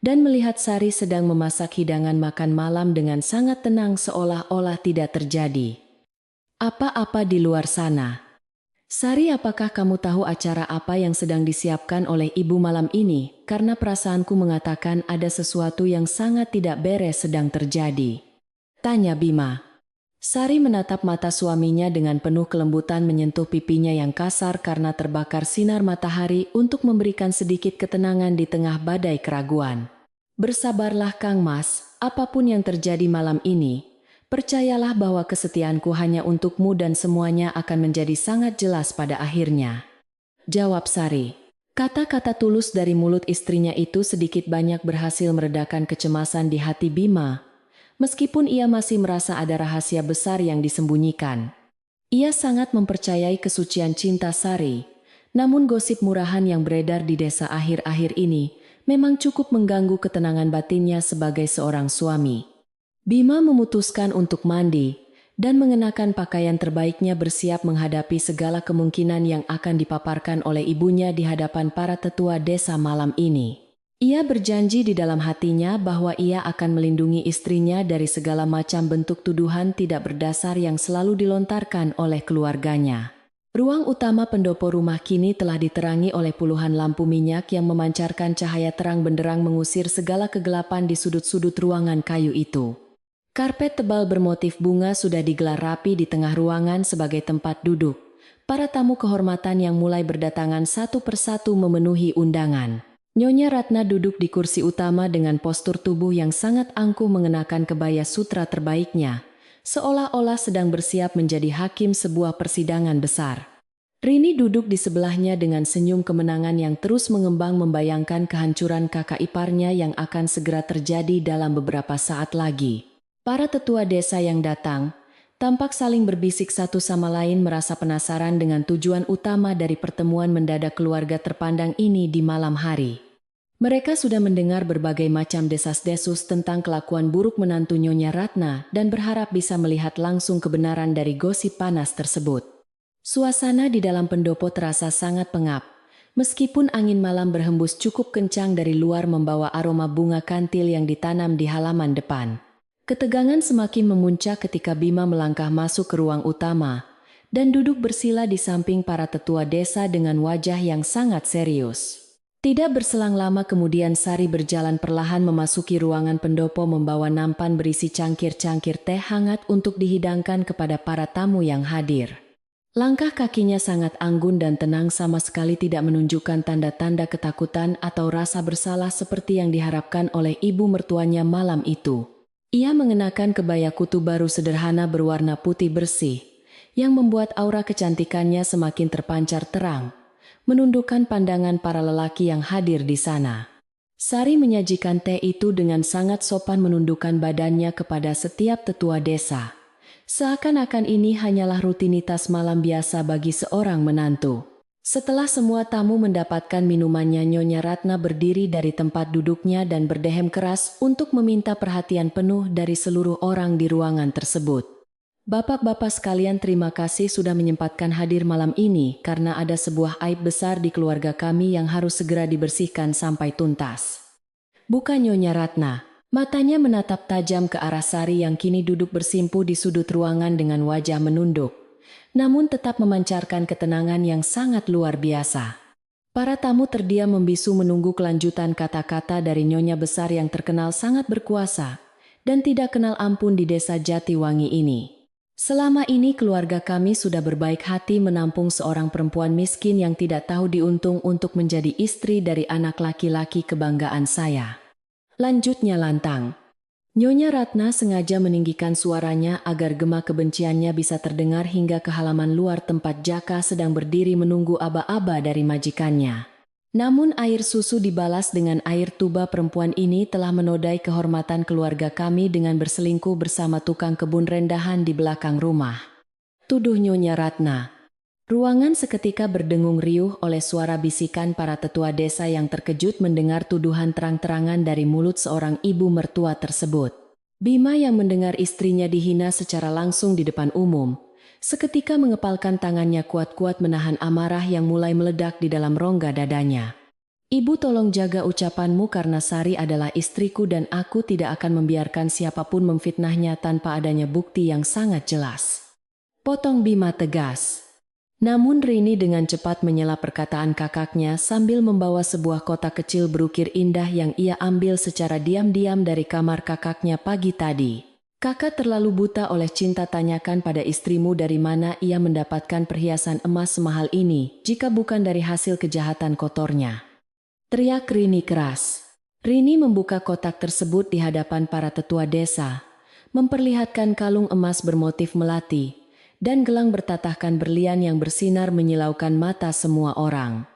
dan melihat Sari sedang memasak hidangan makan malam dengan sangat tenang seolah-olah tidak terjadi. Apa-apa di luar sana? Sari, apakah kamu tahu acara apa yang sedang disiapkan oleh ibu malam ini? Karena perasaanku mengatakan ada sesuatu yang sangat tidak beres sedang terjadi. Tanya Bima. Sari menatap mata suaminya dengan penuh kelembutan, menyentuh pipinya yang kasar karena terbakar sinar matahari untuk memberikan sedikit ketenangan di tengah badai keraguan. Bersabarlah Kang Mas, apapun yang terjadi malam ini, percayalah bahwa kesetiaanku hanya untukmu dan semuanya akan menjadi sangat jelas pada akhirnya. Jawab Sari. Kata-kata tulus dari mulut istrinya itu sedikit banyak berhasil meredakan kecemasan di hati Bima. Meskipun ia masih merasa ada rahasia besar yang disembunyikan. Ia sangat mempercayai kesucian cinta Sari. Namun gosip murahan yang beredar di desa akhir-akhir ini memang cukup mengganggu ketenangan batinnya sebagai seorang suami. Bima memutuskan untuk mandi dan mengenakan pakaian terbaiknya, bersiap menghadapi segala kemungkinan yang akan dipaparkan oleh ibunya di hadapan para tetua desa malam ini. Ia berjanji di dalam hatinya bahwa ia akan melindungi istrinya dari segala macam bentuk tuduhan tidak berdasar yang selalu dilontarkan oleh keluarganya. Ruang utama pendopo rumah kini telah diterangi oleh puluhan lampu minyak yang memancarkan cahaya terang benderang mengusir segala kegelapan di sudut-sudut ruangan kayu itu. Karpet tebal bermotif bunga sudah digelar rapi di tengah ruangan sebagai tempat duduk. Para tamu kehormatan yang mulai berdatangan satu persatu memenuhi undangan. Nyonya Ratna duduk di kursi utama dengan postur tubuh yang sangat angkuh mengenakan kebaya sutra terbaiknya, seolah-olah sedang bersiap menjadi hakim sebuah persidangan besar. Rini duduk di sebelahnya dengan senyum kemenangan yang terus mengembang, membayangkan kehancuran kakak iparnya yang akan segera terjadi dalam beberapa saat lagi. Para tetua desa yang datang tampak saling berbisik satu sama lain, merasa penasaran dengan tujuan utama dari pertemuan mendadak keluarga terpandang ini di malam hari. Mereka sudah mendengar berbagai macam desas-desus tentang kelakuan buruk menantu Nyonya Ratna dan berharap bisa melihat langsung kebenaran dari gosip panas tersebut. Suasana di dalam pendopo terasa sangat pengap, meskipun angin malam berhembus cukup kencang dari luar membawa aroma bunga kantil yang ditanam di halaman depan. Ketegangan semakin memuncak ketika Bima melangkah masuk ke ruang utama dan duduk bersila di samping para tetua desa dengan wajah yang sangat serius. Tidak berselang lama kemudian Sari berjalan perlahan memasuki ruangan pendopo membawa nampan berisi cangkir-cangkir teh hangat untuk dihidangkan kepada para tamu yang hadir. Langkah kakinya sangat anggun dan tenang, sama sekali tidak menunjukkan tanda-tanda ketakutan atau rasa bersalah seperti yang diharapkan oleh ibu mertuanya malam itu. Ia mengenakan kebaya kutu baru sederhana berwarna putih bersih, yang membuat aura kecantikannya semakin terpancar terang, menundukkan pandangan para lelaki yang hadir di sana. Sari menyajikan teh itu dengan sangat sopan, menundukkan badannya kepada setiap tetua desa. Seakan-akan ini hanyalah rutinitas malam biasa bagi seorang menantu. Setelah semua tamu mendapatkan minumannya, Nyonya Ratna berdiri dari tempat duduknya dan berdehem keras untuk meminta perhatian penuh dari seluruh orang di ruangan tersebut. Bapak-bapak sekalian, terima kasih sudah menyempatkan hadir malam ini karena ada sebuah aib besar di keluarga kami yang harus segera dibersihkan sampai tuntas. Bukan Nyonya Ratna. Matanya menatap tajam ke arah Sari yang kini duduk bersimpuh di sudut ruangan dengan wajah menunduk, namun tetap memancarkan ketenangan yang sangat luar biasa. Para tamu terdiam membisu menunggu kelanjutan kata-kata dari nyonya besar yang terkenal sangat berkuasa dan tidak kenal ampun di desa Jatiwangi ini. Selama ini keluarga kami sudah berbaik hati menampung seorang perempuan miskin yang tidak tahu diuntung untuk menjadi istri dari anak laki-laki kebanggaan saya. Lanjutnya lantang. Nyonya Ratna sengaja meninggikan suaranya agar gema kebenciannya bisa terdengar hingga ke halaman luar tempat Jaka sedang berdiri menunggu aba-aba dari majikannya. Namun air susu dibalas dengan air tuba. Perempuan ini telah menodai kehormatan keluarga kami dengan berselingkuh bersama tukang kebun rendahan di belakang rumah. Tuduh Nyonya Ratna. Ruangan seketika berdengung riuh oleh suara bisikan para tetua desa yang terkejut mendengar tuduhan terang-terangan dari mulut seorang ibu mertua tersebut. Bima yang mendengar istrinya dihina secara langsung di depan umum, seketika mengepalkan tangannya kuat-kuat menahan amarah yang mulai meledak di dalam rongga dadanya. Ibu, tolong jaga ucapanmu karena Sari adalah istriku dan aku tidak akan membiarkan siapapun memfitnahnya tanpa adanya bukti yang sangat jelas. potong Bima tegas. Namun Rini dengan cepat menyela perkataan kakaknya sambil membawa sebuah kotak kecil berukir indah yang ia ambil secara diam-diam dari kamar kakaknya pagi tadi. Kakak terlalu buta oleh cinta, tanyakan pada istrimu dari mana ia mendapatkan perhiasan emas semahal ini jika bukan dari hasil kejahatan kotornya. Teriak Rini keras. Rini membuka kotak tersebut di hadapan para tetua desa, memperlihatkan kalung emas bermotif melati dan gelang bertatahkan berlian yang bersinar menyilaukan mata semua orang.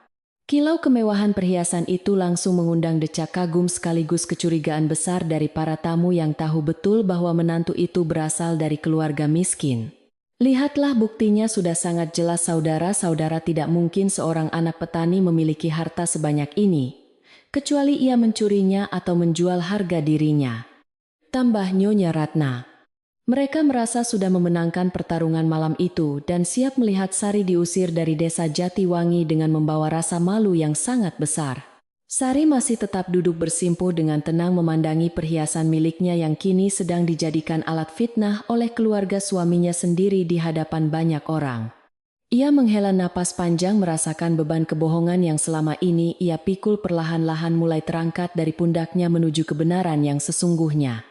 Kilau kemewahan perhiasan itu langsung mengundang decak kagum sekaligus kecurigaan besar dari para tamu yang tahu betul bahwa menantu itu berasal dari keluarga miskin. Lihatlah, buktinya sudah sangat jelas saudara-saudara, tidak mungkin seorang anak petani memiliki harta sebanyak ini, kecuali ia mencurinya atau menjual harga dirinya. Tambah Nyonya Ratna. Mereka merasa sudah memenangkan pertarungan malam itu dan siap melihat Sari diusir dari desa Jatiwangi dengan membawa rasa malu yang sangat besar. Sari masih tetap duduk bersimpuh dengan tenang memandangi perhiasan miliknya yang kini sedang dijadikan alat fitnah oleh keluarga suaminya sendiri di hadapan banyak orang. Ia menghela napas panjang merasakan beban kebohongan yang selama ini ia pikul perlahan-lahan mulai terangkat dari pundaknya menuju kebenaran yang sesungguhnya.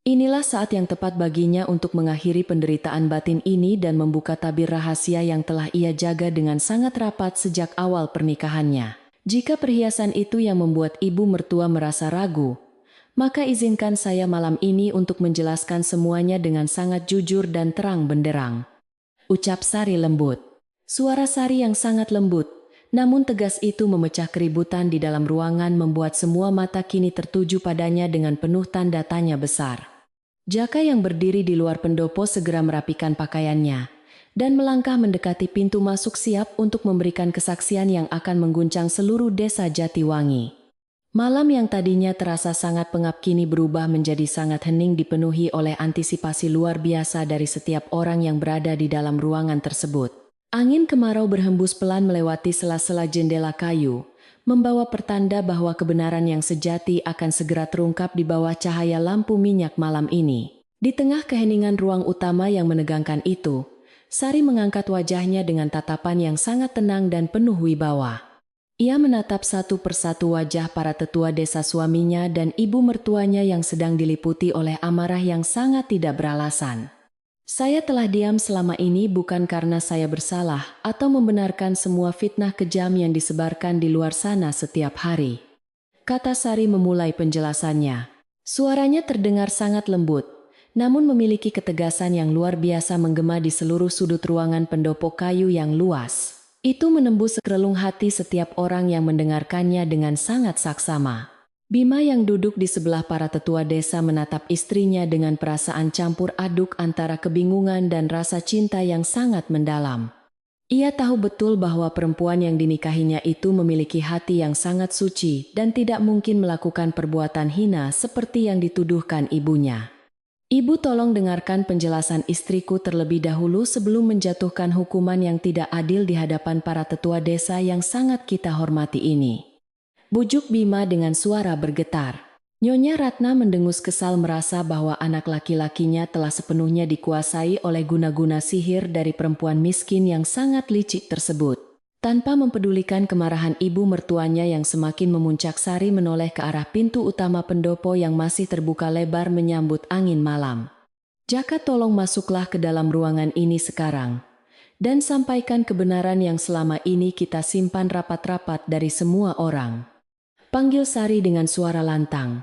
Inilah saat yang tepat baginya untuk mengakhiri penderitaan batin ini dan membuka tabir rahasia yang telah ia jaga dengan sangat rapat sejak awal pernikahannya. Jika perhiasan itu yang membuat ibu mertua merasa ragu, maka izinkan saya malam ini untuk menjelaskan semuanya dengan sangat jujur dan terang benderang. Ucap Sari lembut. Suara Sari yang sangat lembut, namun tegas itu memecah keributan di dalam ruangan, membuat semua mata kini tertuju padanya dengan penuh tanda tanya besar. Jaka yang berdiri di luar pendopo segera merapikan pakaiannya dan melangkah mendekati pintu masuk, siap untuk memberikan kesaksian yang akan mengguncang seluruh desa Jatiwangi. Malam yang tadinya terasa sangat pengap kini berubah menjadi sangat hening, dipenuhi oleh antisipasi luar biasa dari setiap orang yang berada di dalam ruangan tersebut. Angin kemarau berhembus pelan melewati sela-sela jendela kayu, membawa pertanda bahwa kebenaran yang sejati akan segera terungkap di bawah cahaya lampu minyak malam ini. Di tengah keheningan ruang utama yang menegangkan itu, Sari mengangkat wajahnya dengan tatapan yang sangat tenang dan penuh wibawa. Ia menatap satu persatu wajah para tetua desa suaminya dan ibu mertuanya yang sedang diliputi oleh amarah yang sangat tidak beralasan. Saya telah diam selama ini bukan karena saya bersalah atau membenarkan semua fitnah kejam yang disebarkan di luar sana setiap hari, kata Sari memulai penjelasannya. Suaranya terdengar sangat lembut, namun memiliki ketegasan yang luar biasa menggema di seluruh sudut ruangan pendopo kayu yang luas. Itu menembus relung hati setiap orang yang mendengarkannya dengan sangat saksama. Bima yang duduk di sebelah para tetua desa menatap istrinya dengan perasaan campur aduk antara kebingungan dan rasa cinta yang sangat mendalam. Ia tahu betul bahwa perempuan yang dinikahinya itu memiliki hati yang sangat suci dan tidak mungkin melakukan perbuatan hina seperti yang dituduhkan ibunya. Ibu, tolong dengarkan penjelasan istriku terlebih dahulu sebelum menjatuhkan hukuman yang tidak adil di hadapan para tetua desa yang sangat kita hormati ini. Bujuk Bima dengan suara bergetar. Nyonya Ratna mendengus kesal merasa bahwa anak laki-lakinya telah sepenuhnya dikuasai oleh guna-guna sihir dari perempuan miskin yang sangat licik tersebut. Tanpa mempedulikan kemarahan ibu mertuanya yang semakin memuncak, Sari menoleh ke arah pintu utama pendopo yang masih terbuka lebar menyambut angin malam. Jaka, tolong masuklah ke dalam ruangan ini sekarang dan sampaikan kebenaran yang selama ini kita simpan rapat-rapat dari semua orang. Panggil Sari dengan suara lantang.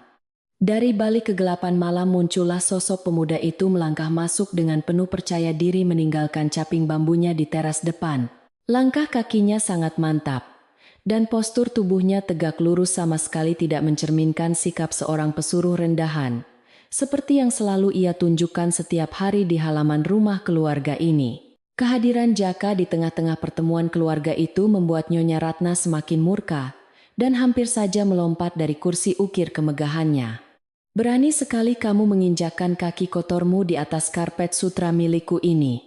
Dari balik kegelapan malam muncullah sosok pemuda itu melangkah masuk dengan penuh percaya diri meninggalkan caping bambunya di teras depan. Langkah kakinya sangat mantap, dan postur tubuhnya tegak lurus sama sekali tidak mencerminkan sikap seorang pesuruh rendahan, seperti yang selalu ia tunjukkan setiap hari di halaman rumah keluarga ini. Kehadiran Jaka di tengah-tengah pertemuan keluarga itu membuat Nyonya Ratna semakin murka, dan hampir saja melompat dari kursi ukir kemegahannya. Berani sekali kamu menginjakkan kaki kotormu di atas karpet sutra milikku ini.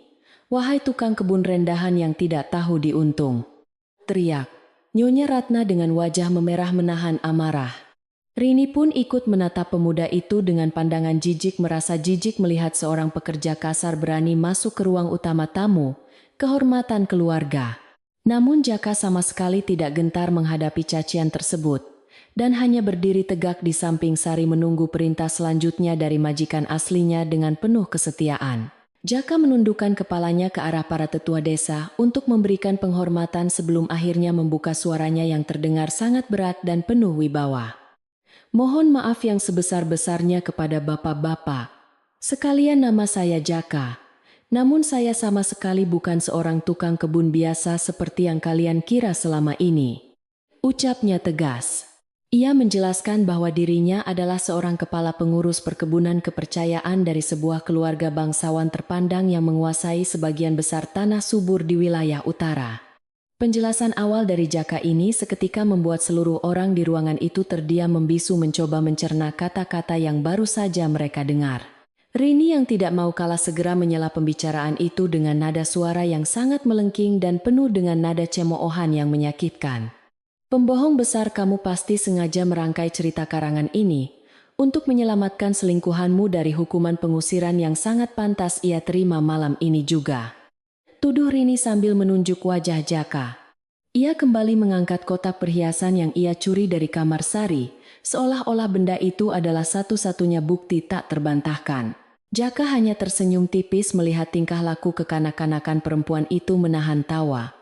Wahai tukang kebun rendahan yang tidak tahu diuntung. Teriak Nyonya Ratna dengan wajah memerah menahan amarah. Rini pun ikut menatap pemuda itu dengan pandangan jijik, merasa jijik melihat seorang pekerja kasar berani masuk ke ruang utama tamu, kehormatan keluarga. Namun Jaka sama sekali tidak gentar menghadapi cacian tersebut, dan hanya berdiri tegak di samping Sari menunggu perintah selanjutnya dari majikan aslinya dengan penuh kesetiaan. Jaka menundukkan kepalanya ke arah para tetua desa untuk memberikan penghormatan sebelum akhirnya membuka suaranya yang terdengar sangat berat dan penuh wibawa. Mohon maaf yang sebesar-besarnya kepada bapak-bapak. Sekalian nama saya Jaka. Namun saya sama sekali bukan seorang tukang kebun biasa seperti yang kalian kira selama ini. Ucapnya tegas. Ia menjelaskan bahwa dirinya adalah seorang kepala pengurus perkebunan kepercayaan dari sebuah keluarga bangsawan terpandang yang menguasai sebagian besar tanah subur di wilayah utara. Penjelasan awal dari Jaka ini seketika membuat seluruh orang di ruangan itu terdiam membisu mencoba mencerna kata-kata yang baru saja mereka dengar. Rini yang tidak mau kalah segera menyela pembicaraan itu dengan nada suara yang sangat melengking dan penuh dengan nada cemoohan yang menyakitkan. Pembohong besar, kamu pasti sengaja merangkai cerita karangan ini untuk menyelamatkan selingkuhanmu dari hukuman pengusiran yang sangat pantas ia terima malam ini juga. Tuduh Rini sambil menunjuk wajah Jaka. Ia kembali mengangkat kotak perhiasan yang ia curi dari kamar Sari, seolah-olah benda itu adalah satu-satunya bukti tak terbantahkan. Jaka hanya tersenyum tipis melihat tingkah laku kekanak-kanakan perempuan itu menahan tawa.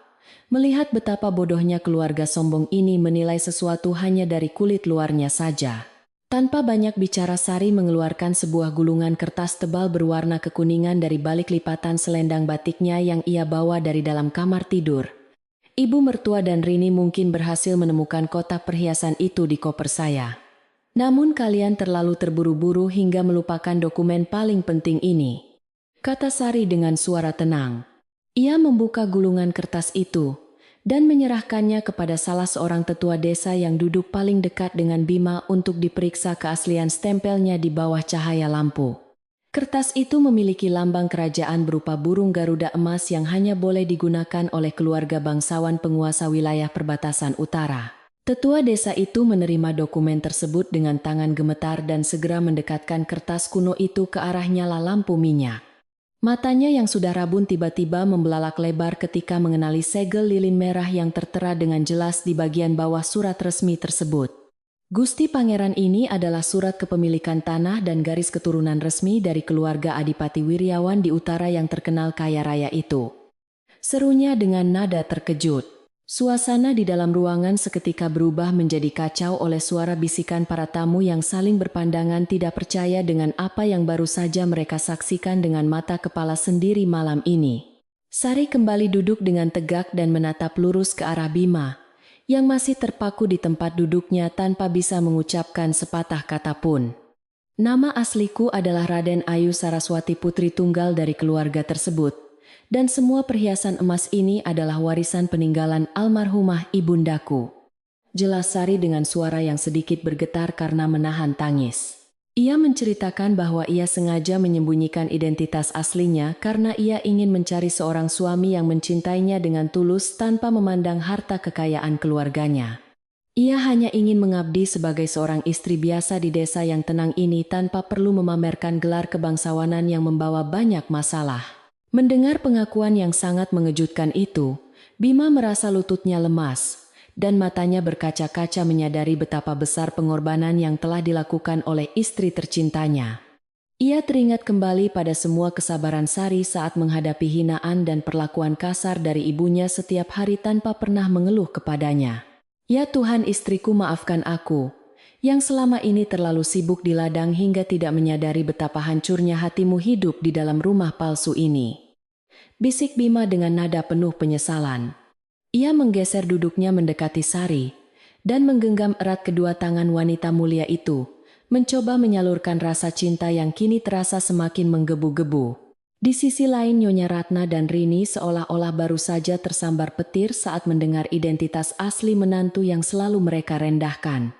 Melihat betapa bodohnya keluarga sombong ini menilai sesuatu hanya dari kulit luarnya saja. Tanpa banyak bicara, Sari mengeluarkan sebuah gulungan kertas tebal berwarna kekuningan dari balik lipatan selendang batiknya yang ia bawa dari dalam kamar tidur. Ibu mertua dan Rini mungkin berhasil menemukan kotak perhiasan itu di koper saya. Namun kalian terlalu terburu-buru hingga melupakan dokumen paling penting ini, kata Sari dengan suara tenang. Ia membuka gulungan kertas itu dan menyerahkannya kepada salah seorang tetua desa yang duduk paling dekat dengan Bima untuk diperiksa keaslian stempelnya di bawah cahaya lampu. Kertas itu memiliki lambang kerajaan berupa burung Garuda emas yang hanya boleh digunakan oleh keluarga bangsawan penguasa wilayah perbatasan utara. Tetua desa itu menerima dokumen tersebut dengan tangan gemetar dan segera mendekatkan kertas kuno itu ke arah nyala lampu minyak. Matanya yang sudah rabun tiba-tiba membelalak lebar ketika mengenali segel lilin merah yang tertera dengan jelas di bagian bawah surat resmi tersebut. Gusti Pangeran, ini adalah surat kepemilikan tanah dan garis keturunan resmi dari keluarga Adipati Wiryawan di utara yang terkenal kaya raya itu. Serunya dengan nada terkejut. Suasana di dalam ruangan seketika berubah menjadi kacau oleh suara bisikan para tamu yang saling berpandangan tidak percaya dengan apa yang baru saja mereka saksikan dengan mata kepala sendiri malam ini. Sari kembali duduk dengan tegak dan menatap lurus ke arah Bima, yang masih terpaku di tempat duduknya tanpa bisa mengucapkan sepatah kata pun. Nama asliku adalah Raden Ayu Saraswati, putri tunggal dari keluarga tersebut. Dan semua perhiasan emas ini adalah warisan peninggalan almarhumah ibundaku. Jelas Sari dengan suara yang sedikit bergetar karena menahan tangis. Ia menceritakan bahwa ia sengaja menyembunyikan identitas aslinya karena ia ingin mencari seorang suami yang mencintainya dengan tulus tanpa memandang harta kekayaan keluarganya. Ia hanya ingin mengabdi sebagai seorang istri biasa di desa yang tenang ini tanpa perlu memamerkan gelar kebangsawanan yang membawa banyak masalah. Mendengar pengakuan yang sangat mengejutkan itu, Bima merasa lututnya lemas, dan matanya berkaca-kaca menyadari betapa besar pengorbanan yang telah dilakukan oleh istri tercintanya. Ia teringat kembali pada semua kesabaran Sari saat menghadapi hinaan dan perlakuan kasar dari ibunya setiap hari tanpa pernah mengeluh kepadanya. Ya Tuhan, istriku, maafkan aku, yang selama ini terlalu sibuk di ladang hingga tidak menyadari betapa hancurnya hatimu hidup di dalam rumah palsu ini. Bisik Bima dengan nada penuh penyesalan. Ia menggeser duduknya mendekati Sari dan menggenggam erat kedua tangan wanita mulia itu, mencoba menyalurkan rasa cinta yang kini terasa semakin menggebu-gebu. Di sisi lain, Nyonya Ratna dan Rini seolah-olah baru saja tersambar petir saat mendengar identitas asli menantu yang selalu mereka rendahkan.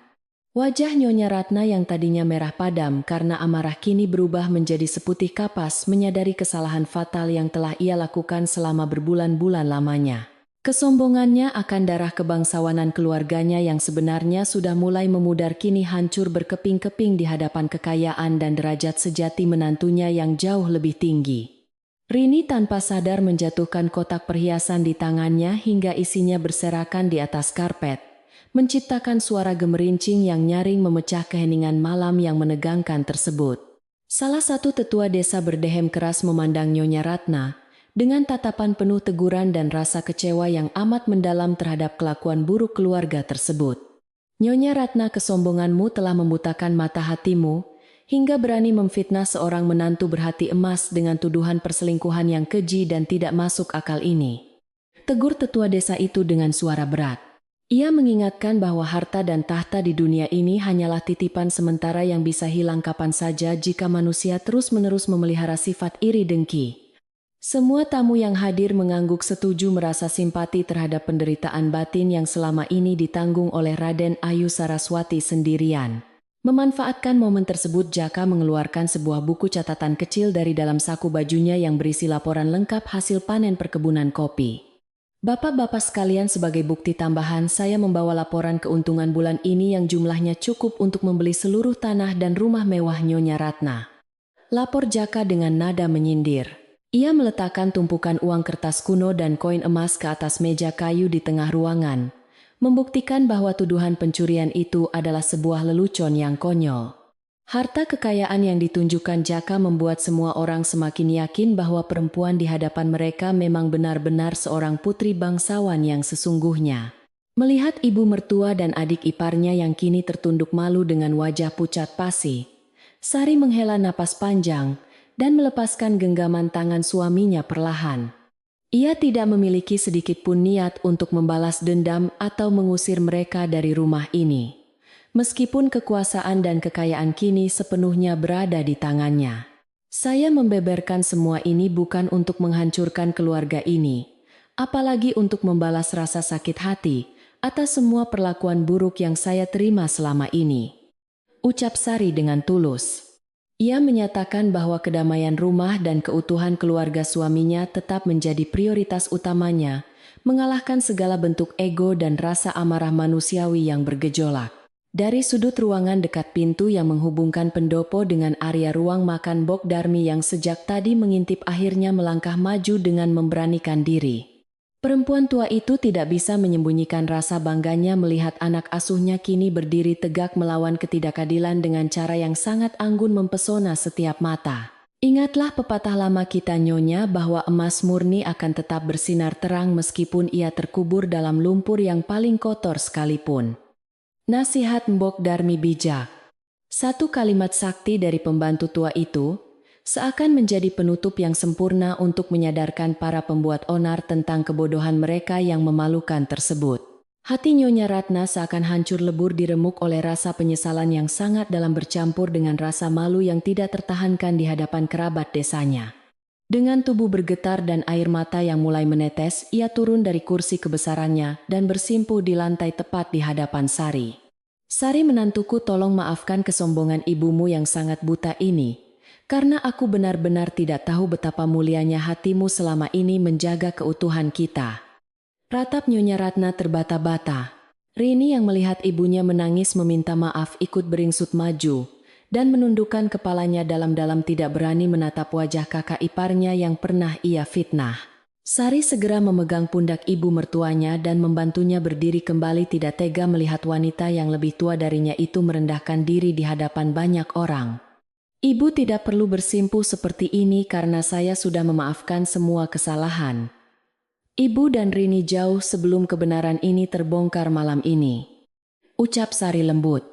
Wajah Nyonya Ratna yang tadinya merah padam karena amarah kini berubah menjadi seputih kapas menyadari kesalahan fatal yang telah ia lakukan selama berbulan-bulan lamanya. Kesombongannya akan darah kebangsawanan keluarganya yang sebenarnya sudah mulai memudar kini hancur berkeping-keping di hadapan kekayaan dan derajat sejati menantunya yang jauh lebih tinggi. Rini tanpa sadar menjatuhkan kotak perhiasan di tangannya hingga isinya berserakan di atas karpet, menciptakan suara gemerincing yang nyaring memecah keheningan malam yang menegangkan tersebut. Salah satu tetua desa berdehem keras memandang Nyonya Ratna, dengan tatapan penuh teguran dan rasa kecewa yang amat mendalam terhadap kelakuan buruk keluarga tersebut. Nyonya Ratna, kesombonganmu telah membutakan mata hatimu, hingga berani memfitnah seorang menantu berhati emas dengan tuduhan perselingkuhan yang keji dan tidak masuk akal ini. Tegur tetua desa itu dengan suara berat. Ia mengingatkan bahwa harta dan tahta di dunia ini hanyalah titipan sementara yang bisa hilang kapan saja jika manusia terus-menerus memelihara sifat iri dengki. Semua tamu yang hadir mengangguk setuju merasa simpati terhadap penderitaan batin yang selama ini ditanggung oleh Raden Ayu Saraswati sendirian. Memanfaatkan momen tersebut, Jaka mengeluarkan sebuah buku catatan kecil dari dalam saku bajunya yang berisi laporan lengkap hasil panen perkebunan kopi. Bapak-bapak sekalian, sebagai bukti tambahan saya membawa laporan keuntungan bulan ini yang jumlahnya cukup untuk membeli seluruh tanah dan rumah mewah Nyonya Ratna. Lapor Jaka dengan nada menyindir. Ia meletakkan tumpukan uang kertas kuno dan koin emas ke atas meja kayu di tengah ruangan, membuktikan bahwa tuduhan pencurian itu adalah sebuah lelucon yang konyol. Harta kekayaan yang ditunjukkan Jaka membuat semua orang semakin yakin bahwa perempuan di hadapan mereka memang benar-benar seorang putri bangsawan yang sesungguhnya. Melihat ibu mertua dan adik iparnya yang kini tertunduk malu dengan wajah pucat pasi, Sari menghela napas panjang dan melepaskan genggaman tangan suaminya perlahan. Ia tidak memiliki sedikit pun niat untuk membalas dendam atau mengusir mereka dari rumah ini. Meskipun kekuasaan dan kekayaan kini sepenuhnya berada di tangannya. Saya membeberkan semua ini bukan untuk menghancurkan keluarga ini, apalagi untuk membalas rasa sakit hati atas semua perlakuan buruk yang saya terima selama ini. Ucap Sari dengan tulus. Ia menyatakan bahwa kedamaian rumah dan keutuhan keluarga suaminya tetap menjadi prioritas utamanya, mengalahkan segala bentuk ego dan rasa amarah manusiawi yang bergejolak. Dari sudut ruangan dekat pintu yang menghubungkan pendopo dengan area ruang makan Bok Darmi yang sejak tadi mengintip akhirnya melangkah maju dengan memberanikan diri. Perempuan tua itu tidak bisa menyembunyikan rasa bangganya melihat anak asuhnya kini berdiri tegak melawan ketidakadilan dengan cara yang sangat anggun mempesona setiap mata. Ingatlah pepatah lama kita Nyonya bahwa emas murni akan tetap bersinar terang meskipun ia terkubur dalam lumpur yang paling kotor sekalipun. Nasihat Mbok Darmi bijak. Satu kalimat sakti dari pembantu tua itu seakan menjadi penutup yang sempurna untuk menyadarkan para pembuat onar tentang kebodohan mereka yang memalukan tersebut. Hati Nyonya Ratna seakan hancur lebur diremuk oleh rasa penyesalan yang sangat dalam bercampur dengan rasa malu yang tidak tertahankan di hadapan kerabat desanya. Dengan tubuh bergetar dan air mata yang mulai menetes, ia turun dari kursi kebesarannya dan bersimpuh di lantai tepat di hadapan Sari. Sari menantuku, tolong maafkan kesombongan ibumu yang sangat buta ini. Karena aku benar-benar tidak tahu betapa mulianya hatimu selama ini menjaga keutuhan kita. Ratap Nyonya Ratna terbata-bata. Rini yang melihat ibunya menangis meminta maaf ikut beringsut maju dan menundukkan kepalanya dalam-dalam, tidak berani menatap wajah kakak iparnya yang pernah ia fitnah. Sari segera memegang pundak ibu mertuanya dan membantunya berdiri kembali, tidak tega melihat wanita yang lebih tua darinya itu merendahkan diri di hadapan banyak orang. Ibu tidak perlu bersimpuh seperti ini karena saya sudah memaafkan semua kesalahan. Ibu dan Rini jauh sebelum kebenaran ini terbongkar malam ini. Ucap Sari lembut.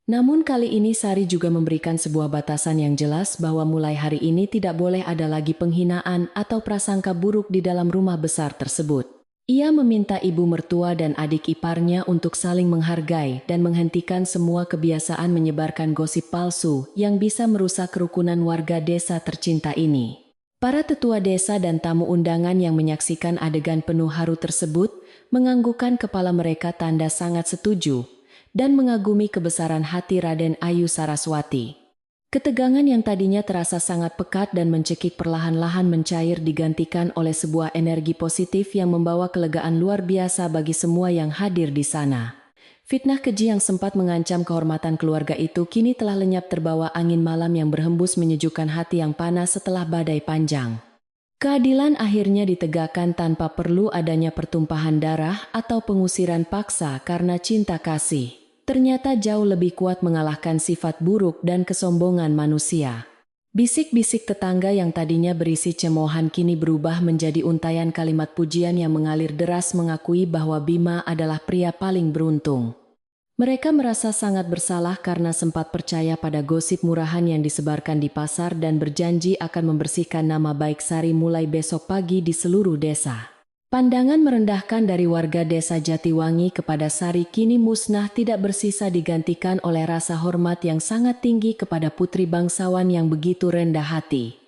Namun kali ini Sari juga memberikan sebuah batasan yang jelas bahwa mulai hari ini tidak boleh ada lagi penghinaan atau prasangka buruk di dalam rumah besar tersebut. Ia meminta ibu mertua dan adik iparnya untuk saling menghargai dan menghentikan semua kebiasaan menyebarkan gosip palsu yang bisa merusak kerukunan warga desa tercinta ini. Para tetua desa dan tamu undangan yang menyaksikan adegan penuh haru tersebut menganggukkan kepala mereka tanda sangat setuju dan mengagumi kebesaran hati Raden Ayu Saraswati. Ketegangan yang tadinya terasa sangat pekat dan mencekik perlahan-lahan mencair digantikan oleh sebuah energi positif yang membawa kelegaan luar biasa bagi semua yang hadir di sana. Fitnah keji yang sempat mengancam kehormatan keluarga itu kini telah lenyap terbawa angin malam yang berhembus menyejukkan hati yang panas setelah badai panjang. Keadilan akhirnya ditegakkan tanpa perlu adanya pertumpahan darah atau pengusiran paksa karena cinta kasih. Ternyata jauh lebih kuat mengalahkan sifat buruk dan kesombongan manusia. Bisik-bisik tetangga yang tadinya berisi cemoohan kini berubah menjadi untayan kalimat pujian yang mengalir deras mengakui bahwa Bima adalah pria paling beruntung. Mereka merasa sangat bersalah karena sempat percaya pada gosip murahan yang disebarkan di pasar dan berjanji akan membersihkan nama baik Sari mulai besok pagi di seluruh desa. Pandangan merendahkan dari warga desa Jatiwangi kepada Sari kini musnah tidak bersisa digantikan oleh rasa hormat yang sangat tinggi kepada putri bangsawan yang begitu rendah hati.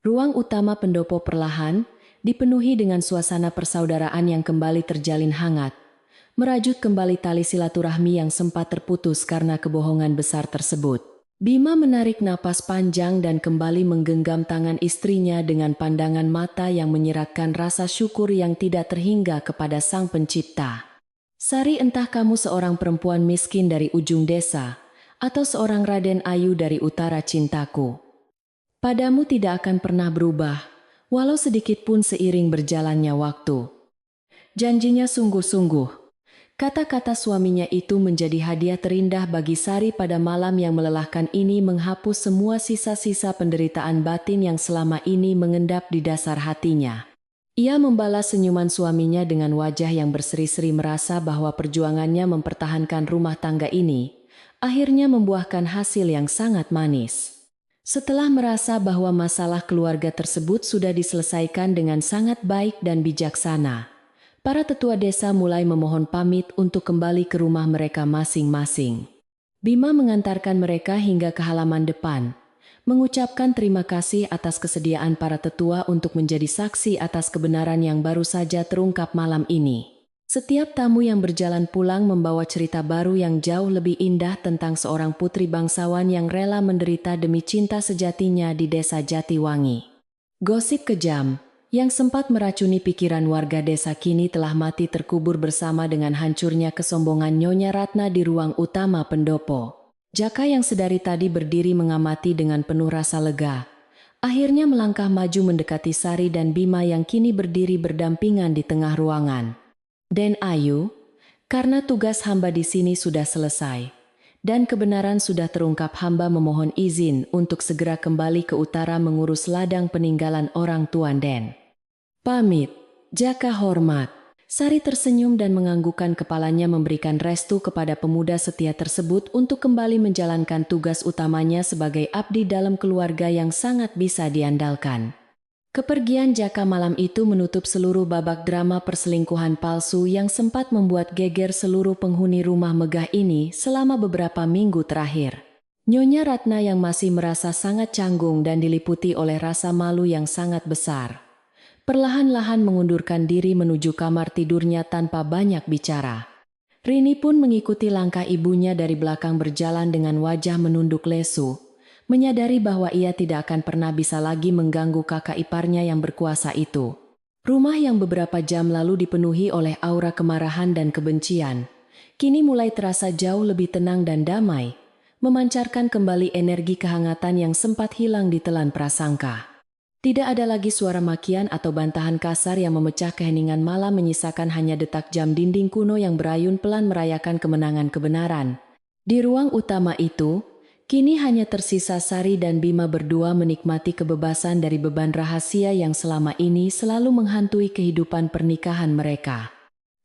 Ruang utama pendopo perlahan dipenuhi dengan suasana persaudaraan yang kembali terjalin hangat, merajut kembali tali silaturahmi yang sempat terputus karena kebohongan besar tersebut. Bima menarik napas panjang dan kembali menggenggam tangan istrinya dengan pandangan mata yang menyiratkan rasa syukur yang tidak terhingga kepada Sang Pencipta. Sari, entah kamu seorang perempuan miskin dari ujung desa, atau seorang Raden Ayu dari utara cintaku, padamu tidak akan pernah berubah, walau sedikit pun seiring berjalannya waktu. Janjinya sungguh-sungguh. Kata-kata suaminya itu menjadi hadiah terindah bagi Sari pada malam yang melelahkan ini, menghapus semua sisa-sisa penderitaan batin yang selama ini mengendap di dasar hatinya. Ia membalas senyuman suaminya dengan wajah yang berseri-seri, merasa bahwa perjuangannya mempertahankan rumah tangga ini akhirnya membuahkan hasil yang sangat manis. Setelah merasa bahwa masalah keluarga tersebut sudah diselesaikan dengan sangat baik dan bijaksana, para tetua desa mulai memohon pamit untuk kembali ke rumah mereka masing-masing. Bima mengantarkan mereka hingga ke halaman depan, mengucapkan terima kasih atas kesediaan para tetua untuk menjadi saksi atas kebenaran yang baru saja terungkap malam ini. Setiap tamu yang berjalan pulang membawa cerita baru yang jauh lebih indah tentang seorang putri bangsawan yang rela menderita demi cinta sejatinya di desa Jatiwangi. Gosip kejam yang sempat meracuni pikiran warga desa kini telah mati terkubur bersama dengan hancurnya kesombongan Nyonya Ratna di ruang utama pendopo. Jaka yang sedari tadi berdiri mengamati dengan penuh rasa lega, akhirnya melangkah maju mendekati Sari dan Bima yang kini berdiri berdampingan di tengah ruangan. Den Ayu, karena tugas hamba di sini sudah selesai dan kebenaran sudah terungkap, hamba memohon izin untuk segera kembali ke utara mengurus ladang peninggalan orang Tuan Den. Pamit, Jaka hormat. Sari tersenyum dan menganggukkan kepalanya memberikan restu kepada pemuda setia tersebut untuk kembali menjalankan tugas utamanya sebagai abdi dalam keluarga yang sangat bisa diandalkan. Kepergian Jaka malam itu menutup seluruh babak drama perselingkuhan palsu yang sempat membuat geger seluruh penghuni rumah megah ini selama beberapa minggu terakhir. Nyonya Ratna yang masih merasa sangat canggung dan diliputi oleh rasa malu yang sangat besar, perlahan-lahan mengundurkan diri menuju kamar tidurnya tanpa banyak bicara. Rini pun mengikuti langkah ibunya dari belakang berjalan dengan wajah menunduk lesu, menyadari bahwa ia tidak akan pernah bisa lagi mengganggu kakak iparnya yang berkuasa itu. Rumah yang beberapa jam lalu dipenuhi oleh aura kemarahan dan kebencian, kini mulai terasa jauh lebih tenang dan damai, memancarkan kembali energi kehangatan yang sempat hilang ditelan prasangka. Tidak ada lagi suara makian atau bantahan kasar yang memecah keheningan malam, menyisakan hanya detak jam dinding kuno yang berayun pelan merayakan kemenangan kebenaran. Di ruang utama itu, kini hanya tersisa Sari dan Bima berdua menikmati kebebasan dari beban rahasia yang selama ini selalu menghantui kehidupan pernikahan mereka.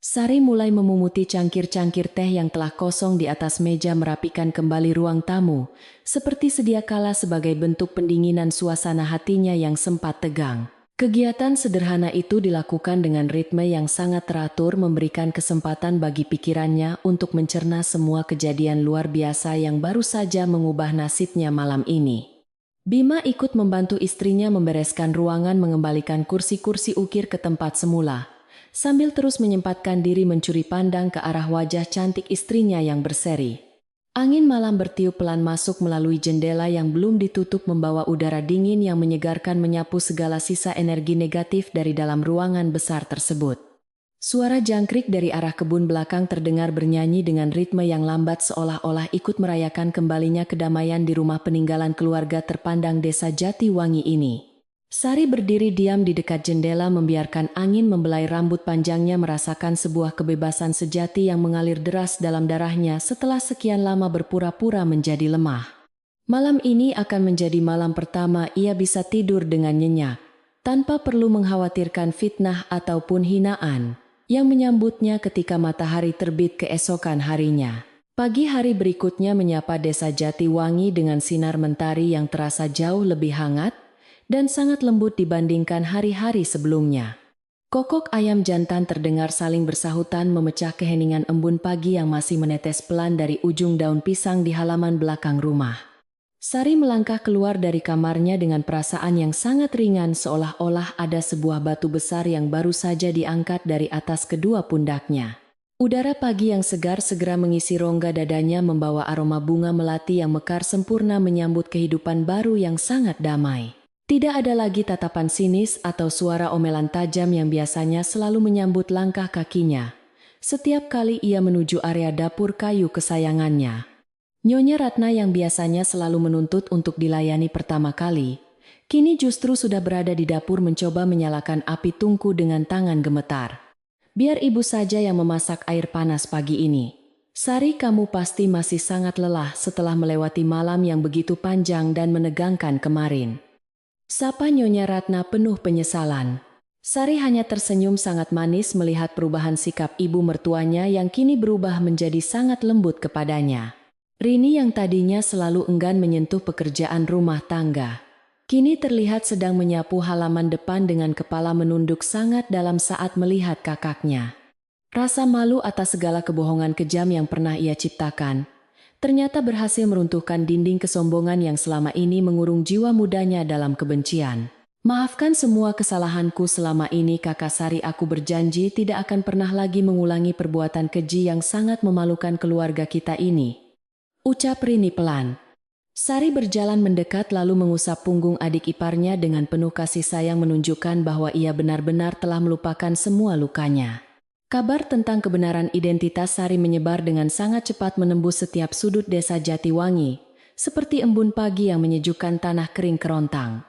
Sari mulai memunguti cangkir-cangkir teh yang telah kosong di atas meja, merapikan kembali ruang tamu, seperti sedia kala sebagai bentuk pendinginan suasana hatinya yang sempat tegang. Kegiatan sederhana itu dilakukan dengan ritme yang sangat teratur, memberikan kesempatan bagi pikirannya untuk mencerna semua kejadian luar biasa yang baru saja mengubah nasibnya malam ini. Bima ikut membantu istrinya membereskan ruangan, mengembalikan kursi-kursi ukir ke tempat semula, sambil terus menyempatkan diri mencuri pandang ke arah wajah cantik istrinya yang berseri. Angin malam bertiup pelan masuk melalui jendela yang belum ditutup membawa udara dingin yang menyegarkan menyapu segala sisa energi negatif dari dalam ruangan besar tersebut. Suara jangkrik dari arah kebun belakang terdengar bernyanyi dengan ritme yang lambat seolah-olah ikut merayakan kembalinya kedamaian di rumah peninggalan keluarga terpandang desa Jatiwangi ini. Sari berdiri diam di dekat jendela membiarkan angin membelai rambut panjangnya merasakan sebuah kebebasan sejati yang mengalir deras dalam darahnya setelah sekian lama berpura-pura menjadi lemah. Malam ini akan menjadi malam pertama ia bisa tidur dengan nyenyak, tanpa perlu mengkhawatirkan fitnah ataupun hinaan yang menyambutnya ketika matahari terbit keesokan harinya. Pagi hari berikutnya menyapa desa Jatiwangi dengan sinar mentari yang terasa jauh lebih hangat dan sangat lembut dibandingkan hari-hari sebelumnya. Kokok ayam jantan terdengar saling bersahutan memecah keheningan embun pagi yang masih menetes pelan dari ujung daun pisang di halaman belakang rumah. Sari melangkah keluar dari kamarnya dengan perasaan yang sangat ringan seolah-olah ada sebuah batu besar yang baru saja diangkat dari atas kedua pundaknya. Udara pagi yang segar segera mengisi rongga dadanya membawa aroma bunga melati yang mekar sempurna menyambut kehidupan baru yang sangat damai. Tidak ada lagi tatapan sinis atau suara omelan tajam yang biasanya selalu menyambut langkah kakinya setiap kali ia menuju area dapur kayu kesayangannya. Nyonya Ratna yang biasanya selalu menuntut untuk dilayani pertama kali, kini justru sudah berada di dapur mencoba menyalakan api tungku dengan tangan gemetar. Biar ibu saja yang memasak air panas pagi ini. Sari, kamu pasti masih sangat lelah setelah melewati malam yang begitu panjang dan menegangkan kemarin. Sapa Nyonya Ratna penuh penyesalan. Sari hanya tersenyum sangat manis melihat perubahan sikap ibu mertuanya yang kini berubah menjadi sangat lembut kepadanya. Rini yang tadinya selalu enggan menyentuh pekerjaan rumah tangga, kini terlihat sedang menyapu halaman depan dengan kepala menunduk sangat dalam saat melihat kakaknya. Rasa malu atas segala kebohongan kejam yang pernah ia ciptakan, ternyata berhasil meruntuhkan dinding kesombongan yang selama ini mengurung jiwa mudanya dalam kebencian. Maafkan semua kesalahanku selama ini kakak Sari, aku berjanji tidak akan pernah lagi mengulangi perbuatan keji yang sangat memalukan keluarga kita ini. Ucap Rini pelan. Sari berjalan mendekat lalu mengusap punggung adik iparnya dengan penuh kasih sayang menunjukkan bahwa ia benar-benar telah melupakan semua lukanya. Kabar tentang kebenaran identitas Sari menyebar dengan sangat cepat menembus setiap sudut desa Jatiwangi, seperti embun pagi yang menyejukkan tanah kering kerontang.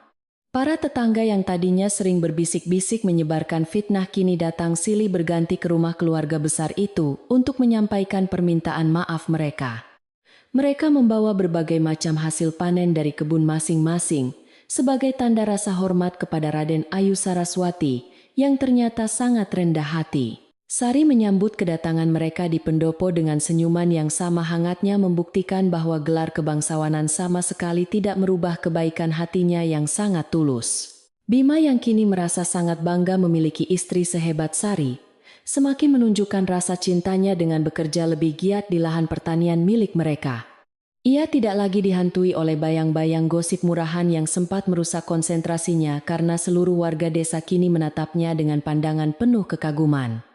Para tetangga yang tadinya sering berbisik-bisik menyebarkan fitnah kini datang silih berganti ke rumah keluarga besar itu untuk menyampaikan permintaan maaf mereka. Mereka membawa berbagai macam hasil panen dari kebun masing-masing sebagai tanda rasa hormat kepada Raden Ayu Saraswati yang ternyata sangat rendah hati. Sari menyambut kedatangan mereka di pendopo dengan senyuman yang sama hangatnya membuktikan bahwa gelar kebangsawanan sama sekali tidak merubah kebaikan hatinya yang sangat tulus. Bima yang kini merasa sangat bangga memiliki istri sehebat Sari, semakin menunjukkan rasa cintanya dengan bekerja lebih giat di lahan pertanian milik mereka. Ia tidak lagi dihantui oleh bayang-bayang gosip murahan yang sempat merusak konsentrasinya karena seluruh warga desa kini menatapnya dengan pandangan penuh kekaguman.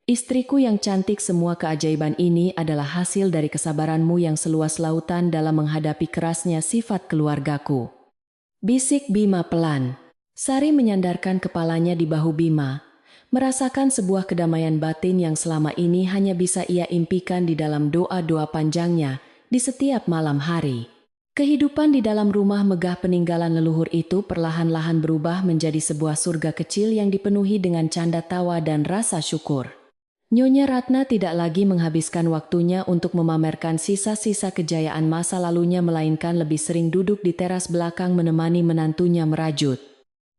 Istriku yang cantik, semua keajaiban ini adalah hasil dari kesabaranmu yang seluas lautan dalam menghadapi kerasnya sifat keluargaku. Bisik Bima pelan. Sari menyandarkan kepalanya di bahu Bima, merasakan sebuah kedamaian batin yang selama ini hanya bisa ia impikan di dalam doa-doa panjangnya di setiap malam hari. Kehidupan di dalam rumah megah peninggalan leluhur itu perlahan-lahan berubah menjadi sebuah surga kecil yang dipenuhi dengan canda tawa dan rasa syukur. Nyonya Ratna tidak lagi menghabiskan waktunya untuk memamerkan sisa-sisa kejayaan masa lalunya melainkan lebih sering duduk di teras belakang menemani menantunya merajut.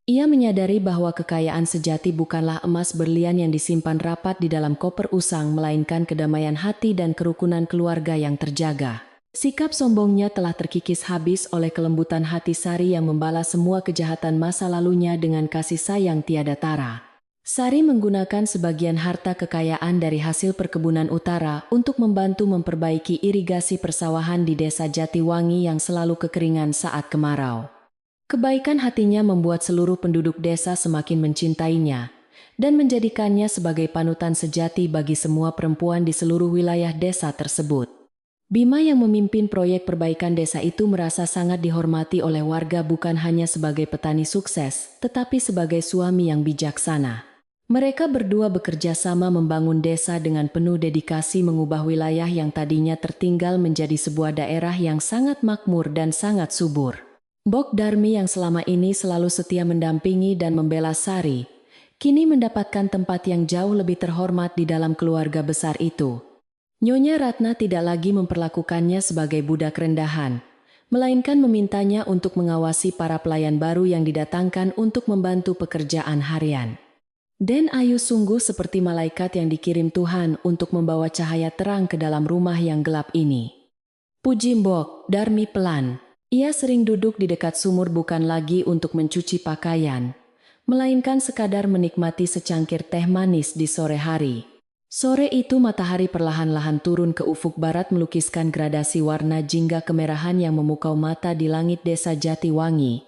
Ia menyadari bahwa kekayaan sejati bukanlah emas berlian yang disimpan rapat di dalam koper usang, melainkan kedamaian hati dan kerukunan keluarga yang terjaga. Sikap sombongnya telah terkikis habis oleh kelembutan hati Sari yang membalas semua kejahatan masa lalunya dengan kasih sayang tiada tara. Sari menggunakan sebagian harta kekayaan dari hasil perkebunan utara untuk membantu memperbaiki irigasi persawahan di desa Jatiwangi yang selalu kekeringan saat kemarau. Kebaikan hatinya membuat seluruh penduduk desa semakin mencintainya dan menjadikannya sebagai panutan sejati bagi semua perempuan di seluruh wilayah desa tersebut. Bima yang memimpin proyek perbaikan desa itu merasa sangat dihormati oleh warga bukan hanya sebagai petani sukses, tetapi sebagai suami yang bijaksana. Mereka berdua bekerja sama membangun desa dengan penuh dedikasi mengubah wilayah yang tadinya tertinggal menjadi sebuah daerah yang sangat makmur dan sangat subur. Bok Darmi yang selama ini selalu setia mendampingi dan membela Sari, kini mendapatkan tempat yang jauh lebih terhormat di dalam keluarga besar itu. Nyonya Ratna tidak lagi memperlakukannya sebagai budak rendahan, melainkan memintanya untuk mengawasi para pelayan baru yang didatangkan untuk membantu pekerjaan harian. Den Ayu sungguh seperti malaikat yang dikirim Tuhan untuk membawa cahaya terang ke dalam rumah yang gelap ini. Puji Mbok Darmi pelan. Ia sering duduk di dekat sumur bukan lagi untuk mencuci pakaian, melainkan sekadar menikmati secangkir teh manis di sore hari. Sore itu matahari perlahan-lahan turun ke ufuk barat melukiskan gradasi warna jingga kemerahan yang memukau mata di langit desa Jatiwangi.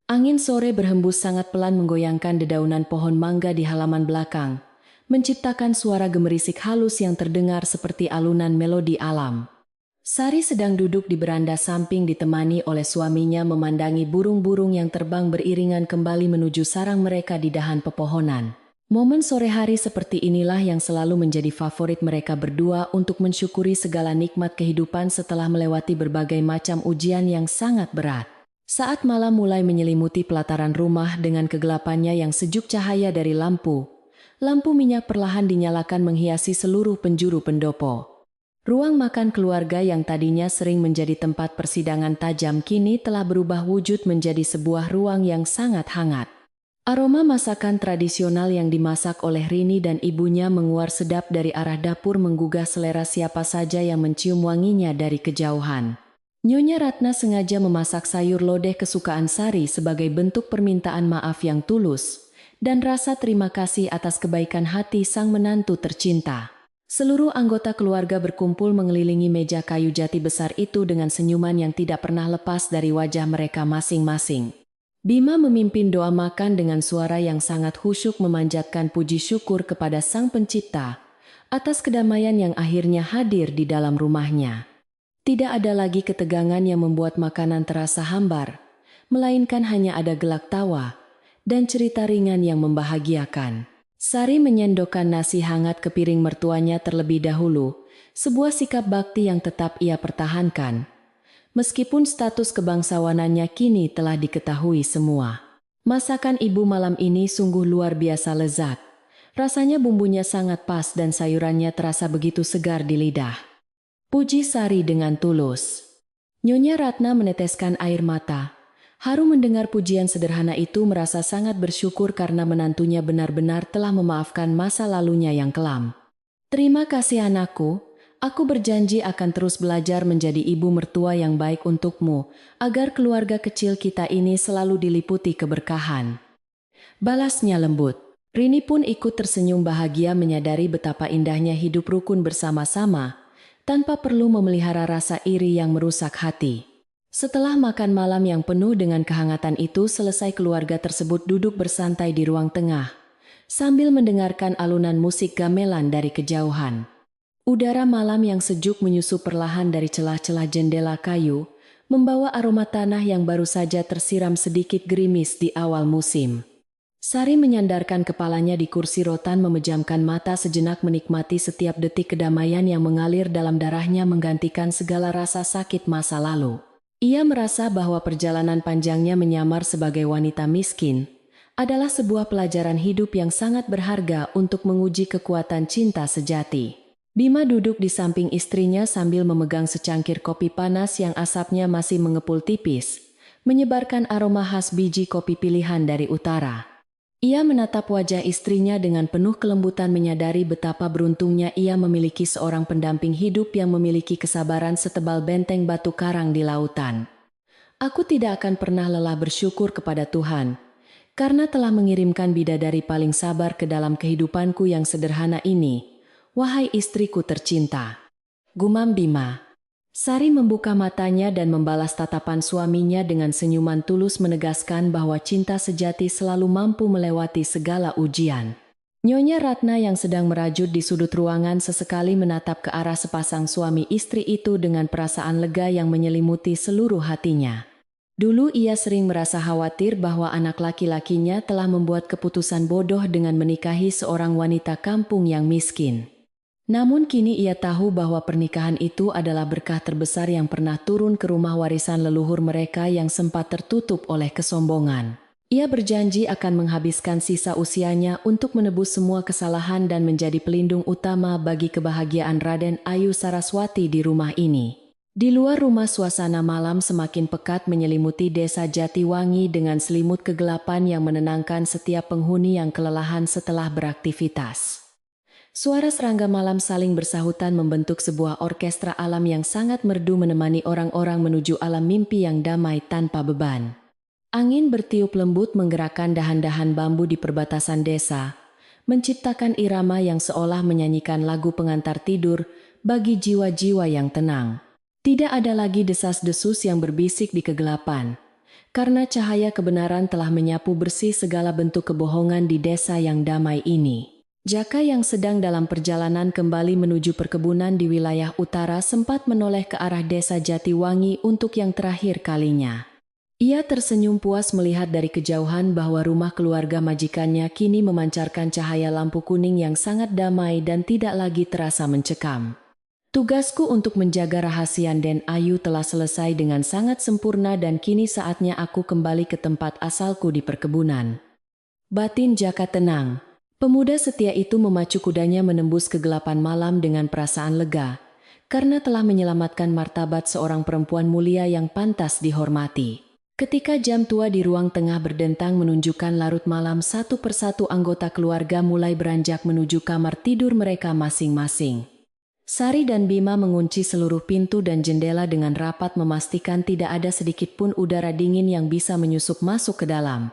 Angin sore berhembus sangat pelan menggoyangkan dedaunan pohon mangga di halaman belakang, menciptakan suara gemerisik halus yang terdengar seperti alunan melodi alam. Sari sedang duduk di beranda samping ditemani oleh suaminya memandangi burung-burung yang terbang beriringan kembali menuju sarang mereka di dahan pepohonan. Momen sore hari seperti inilah yang selalu menjadi favorit mereka berdua untuk mensyukuri segala nikmat kehidupan setelah melewati berbagai macam ujian yang sangat berat. Saat malam mulai menyelimuti pelataran rumah dengan kegelapannya yang sejuk cahaya dari lampu minyak perlahan dinyalakan menghiasi seluruh penjuru pendopo. Ruang makan keluarga yang tadinya sering menjadi tempat persidangan tajam kini telah berubah wujud menjadi sebuah ruang yang sangat hangat. Aroma masakan tradisional yang dimasak oleh Rini dan ibunya menguar sedap dari arah dapur menggugah selera siapa saja yang mencium wanginya dari kejauhan. Nyonya Ratna sengaja memasak sayur lodeh kesukaan Sari sebagai bentuk permintaan maaf yang tulus dan rasa terima kasih atas kebaikan hati sang menantu tercinta. Seluruh anggota keluarga berkumpul mengelilingi meja kayu jati besar itu dengan senyuman yang tidak pernah lepas dari wajah mereka masing-masing. Bima memimpin doa makan dengan suara yang sangat khusyuk memanjatkan puji syukur kepada Sang Pencipta atas kedamaian yang akhirnya hadir di dalam rumahnya. Tidak ada lagi ketegangan yang membuat makanan terasa hambar, melainkan hanya ada gelak tawa dan cerita ringan yang membahagiakan. Sari menyendokkan nasi hangat ke piring mertuanya terlebih dahulu, sebuah sikap bakti yang tetap ia pertahankan. Meskipun status kebangsawanannya kini telah diketahui semua. Masakan ibu malam ini sungguh luar biasa lezat. Rasanya bumbunya sangat pas dan sayurannya terasa begitu segar di lidah. Puji Sari dengan tulus. Nyonya Ratna meneteskan air mata. Haru mendengar pujian sederhana itu merasa sangat bersyukur karena menantunya benar-benar telah memaafkan masa lalunya yang kelam. Terima kasih anakku, aku berjanji akan terus belajar menjadi ibu mertua yang baik untukmu, agar keluarga kecil kita ini selalu diliputi keberkahan. Balasnya lembut. Rini pun ikut tersenyum bahagia menyadari betapa indahnya hidup rukun bersama-sama, tanpa perlu memelihara rasa iri yang merusak hati. Setelah makan malam yang penuh dengan kehangatan itu selesai keluarga tersebut duduk bersantai di ruang tengah, sambil mendengarkan alunan musik gamelan dari kejauhan. Udara malam yang sejuk menyusup perlahan dari celah-celah jendela kayu, membawa aroma tanah yang baru saja tersiram sedikit gerimis di awal musim. Sari menyandarkan kepalanya di kursi rotan memejamkan mata sejenak menikmati setiap detik kedamaian yang mengalir dalam darahnya menggantikan segala rasa sakit masa lalu. Ia merasa bahwa perjalanan panjangnya menyamar sebagai wanita miskin adalah sebuah pelajaran hidup yang sangat berharga untuk menguji kekuatan cinta sejati. Bima duduk di samping istrinya sambil memegang secangkir kopi panas yang asapnya masih mengepul tipis, menyebarkan aroma khas biji kopi pilihan dari utara. Ia menatap wajah istrinya dengan penuh kelembutan menyadari betapa beruntungnya ia memiliki seorang pendamping hidup yang memiliki kesabaran setebal benteng batu karang di lautan. Aku tidak akan pernah lelah bersyukur kepada Tuhan, karena telah mengirimkan bidadari paling sabar ke dalam kehidupanku yang sederhana ini, wahai istriku tercinta. Gumam Bima. Sari membuka matanya dan membalas tatapan suaminya dengan senyuman tulus menegaskan bahwa cinta sejati selalu mampu melewati segala ujian. Nyonya Ratna yang sedang merajut di sudut ruangan sesekali menatap ke arah sepasang suami istri itu dengan perasaan lega yang menyelimuti seluruh hatinya. Dulu ia sering merasa khawatir bahwa anak laki-lakinya telah membuat keputusan bodoh dengan menikahi seorang wanita kampung yang miskin. Namun kini ia tahu bahwa pernikahan itu adalah berkah terbesar yang pernah turun ke rumah warisan leluhur mereka yang sempat tertutup oleh kesombongan. Ia berjanji akan menghabiskan sisa usianya untuk menebus semua kesalahan dan menjadi pelindung utama bagi kebahagiaan Raden Ayu Saraswati di rumah ini. Di luar rumah suasana malam semakin pekat menyelimuti desa Jatiwangi dengan selimut kegelapan yang menenangkan setiap penghuni yang kelelahan setelah beraktivitas. Suara serangga malam saling bersahutan membentuk sebuah orkestra alam yang sangat merdu menemani orang-orang menuju alam mimpi yang damai tanpa beban. Angin bertiup lembut menggerakkan dahan-dahan bambu di perbatasan desa, menciptakan irama yang seolah menyanyikan lagu pengantar tidur bagi jiwa-jiwa yang tenang. Tidak ada lagi desas-desus yang berbisik di kegelapan, karena cahaya kebenaran telah menyapu bersih segala bentuk kebohongan di desa yang damai ini. Jaka yang sedang dalam perjalanan kembali menuju perkebunan di wilayah utara sempat menoleh ke arah desa Jatiwangi untuk yang terakhir kalinya. Ia tersenyum puas melihat dari kejauhan bahwa rumah keluarga majikannya kini memancarkan cahaya lampu kuning yang sangat damai dan tidak lagi terasa mencekam. Tugasku untuk menjaga rahasia Den Ayu telah selesai dengan sangat sempurna dan kini saatnya aku kembali ke tempat asalku di perkebunan. Batin Jaka tenang. Pemuda setia itu memacu kudanya menembus kegelapan malam dengan perasaan lega, karena telah menyelamatkan martabat seorang perempuan mulia yang pantas dihormati. Ketika jam tua di ruang tengah berdentang menunjukkan larut malam, satu persatu anggota keluarga mulai beranjak menuju kamar tidur mereka masing-masing. Sari dan Bima mengunci seluruh pintu dan jendela dengan rapat memastikan tidak ada sedikit pun udara dingin yang bisa menyusup masuk ke dalam.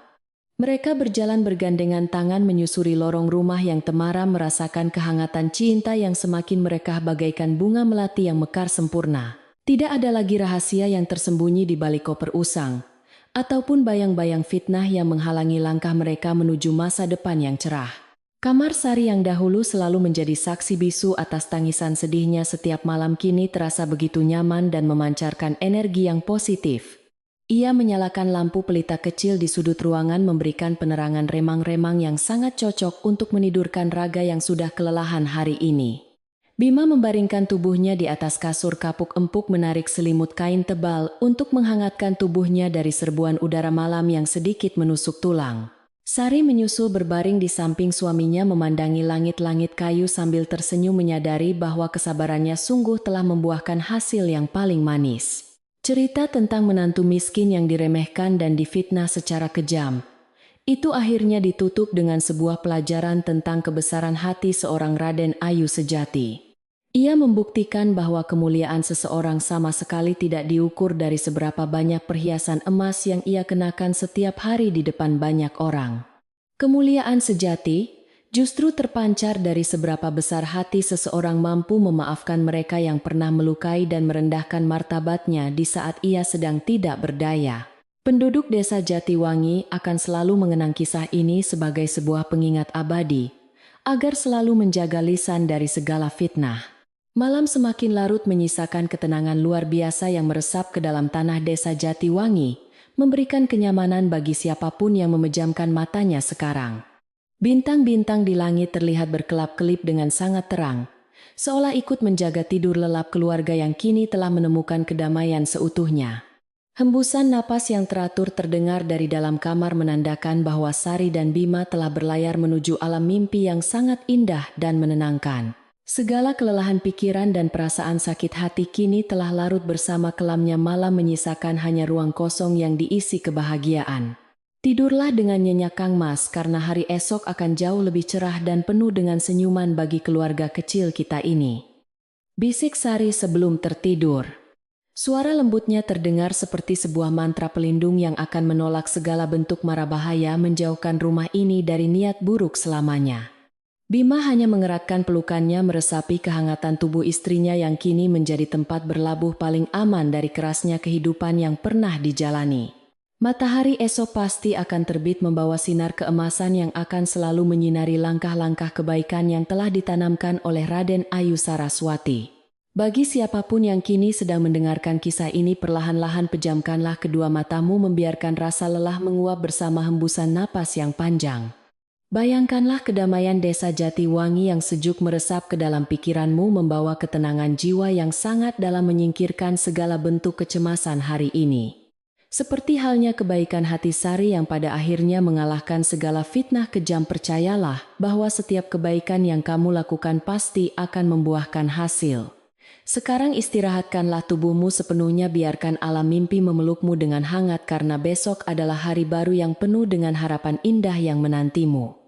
Mereka berjalan bergandengan tangan menyusuri lorong rumah yang temaram merasakan kehangatan cinta yang semakin merekah bagaikan bunga melati yang mekar sempurna. Tidak ada lagi rahasia yang tersembunyi di balik koper usang, ataupun bayang-bayang fitnah yang menghalangi langkah mereka menuju masa depan yang cerah. Kamar Sari yang dahulu selalu menjadi saksi bisu atas tangisan sedihnya setiap malam kini terasa begitu nyaman dan memancarkan energi yang positif. Ia menyalakan lampu pelita kecil di sudut ruangan memberikan penerangan remang-remang yang sangat cocok untuk menidurkan raga yang sudah kelelahan hari ini. Bima membaringkan tubuhnya di atas kasur kapuk empuk menarik selimut kain tebal untuk menghangatkan tubuhnya dari serbuan udara malam yang sedikit menusuk tulang. Sari menyusul berbaring di samping suaminya memandangi langit-langit kayu sambil tersenyum menyadari bahwa kesabarannya sungguh telah membuahkan hasil yang paling manis. Cerita tentang menantu miskin yang diremehkan dan difitnah secara kejam, itu akhirnya ditutup dengan sebuah pelajaran tentang kebesaran hati seorang Raden Ayu sejati. Ia membuktikan bahwa kemuliaan seseorang sama sekali tidak diukur dari seberapa banyak perhiasan emas yang ia kenakan setiap hari di depan banyak orang. Kemuliaan sejati justru terpancar dari seberapa besar hati seseorang mampu memaafkan mereka yang pernah melukai dan merendahkan martabatnya di saat ia sedang tidak berdaya. Penduduk desa Jatiwangi akan selalu mengenang kisah ini sebagai sebuah pengingat abadi, agar selalu menjaga lisan dari segala fitnah. Malam semakin larut menyisakan ketenangan luar biasa yang meresap ke dalam tanah desa Jatiwangi, memberikan kenyamanan bagi siapapun yang memejamkan matanya sekarang. Bintang-bintang di langit terlihat berkelap-kelip dengan sangat terang, seolah ikut menjaga tidur lelap keluarga yang kini telah menemukan kedamaian seutuhnya. Hembusan napas yang teratur terdengar dari dalam kamar menandakan bahwa Sari dan Bima telah berlayar menuju alam mimpi yang sangat indah dan menenangkan. Segala kelelahan pikiran dan perasaan sakit hati kini telah larut bersama kelamnya malam menyisakan hanya ruang kosong yang diisi kebahagiaan. Tidurlah dengan nyenyak Kang Mas karena hari esok akan jauh lebih cerah dan penuh dengan senyuman bagi keluarga kecil kita ini. Bisik Sari sebelum tertidur. Suara lembutnya terdengar seperti sebuah mantra pelindung yang akan menolak segala bentuk mara bahaya menjauhkan rumah ini dari niat buruk selamanya. Bima hanya mengeratkan pelukannya meresapi kehangatan tubuh istrinya yang kini menjadi tempat berlabuh paling aman dari kerasnya kehidupan yang pernah dijalani. Matahari esok pasti akan terbit membawa sinar keemasan yang akan selalu menyinari langkah-langkah kebaikan yang telah ditanamkan oleh Raden Ayu Saraswati. Bagi siapapun yang kini sedang mendengarkan kisah ini, perlahan-lahan pejamkanlah kedua matamu, membiarkan rasa lelah menguap bersama hembusan napas yang panjang. Bayangkanlah kedamaian desa Jatiwangi yang sejuk meresap ke dalam pikiranmu, membawa ketenangan jiwa yang sangat dalam, menyingkirkan segala bentuk kecemasan hari ini. Seperti halnya kebaikan hati Sari yang pada akhirnya mengalahkan segala fitnah kejam, percayalah bahwa setiap kebaikan yang kamu lakukan pasti akan membuahkan hasil. Sekarang istirahatkanlah tubuhmu sepenuhnya, biarkan alam mimpi memelukmu dengan hangat karena besok adalah hari baru yang penuh dengan harapan indah yang menantimu.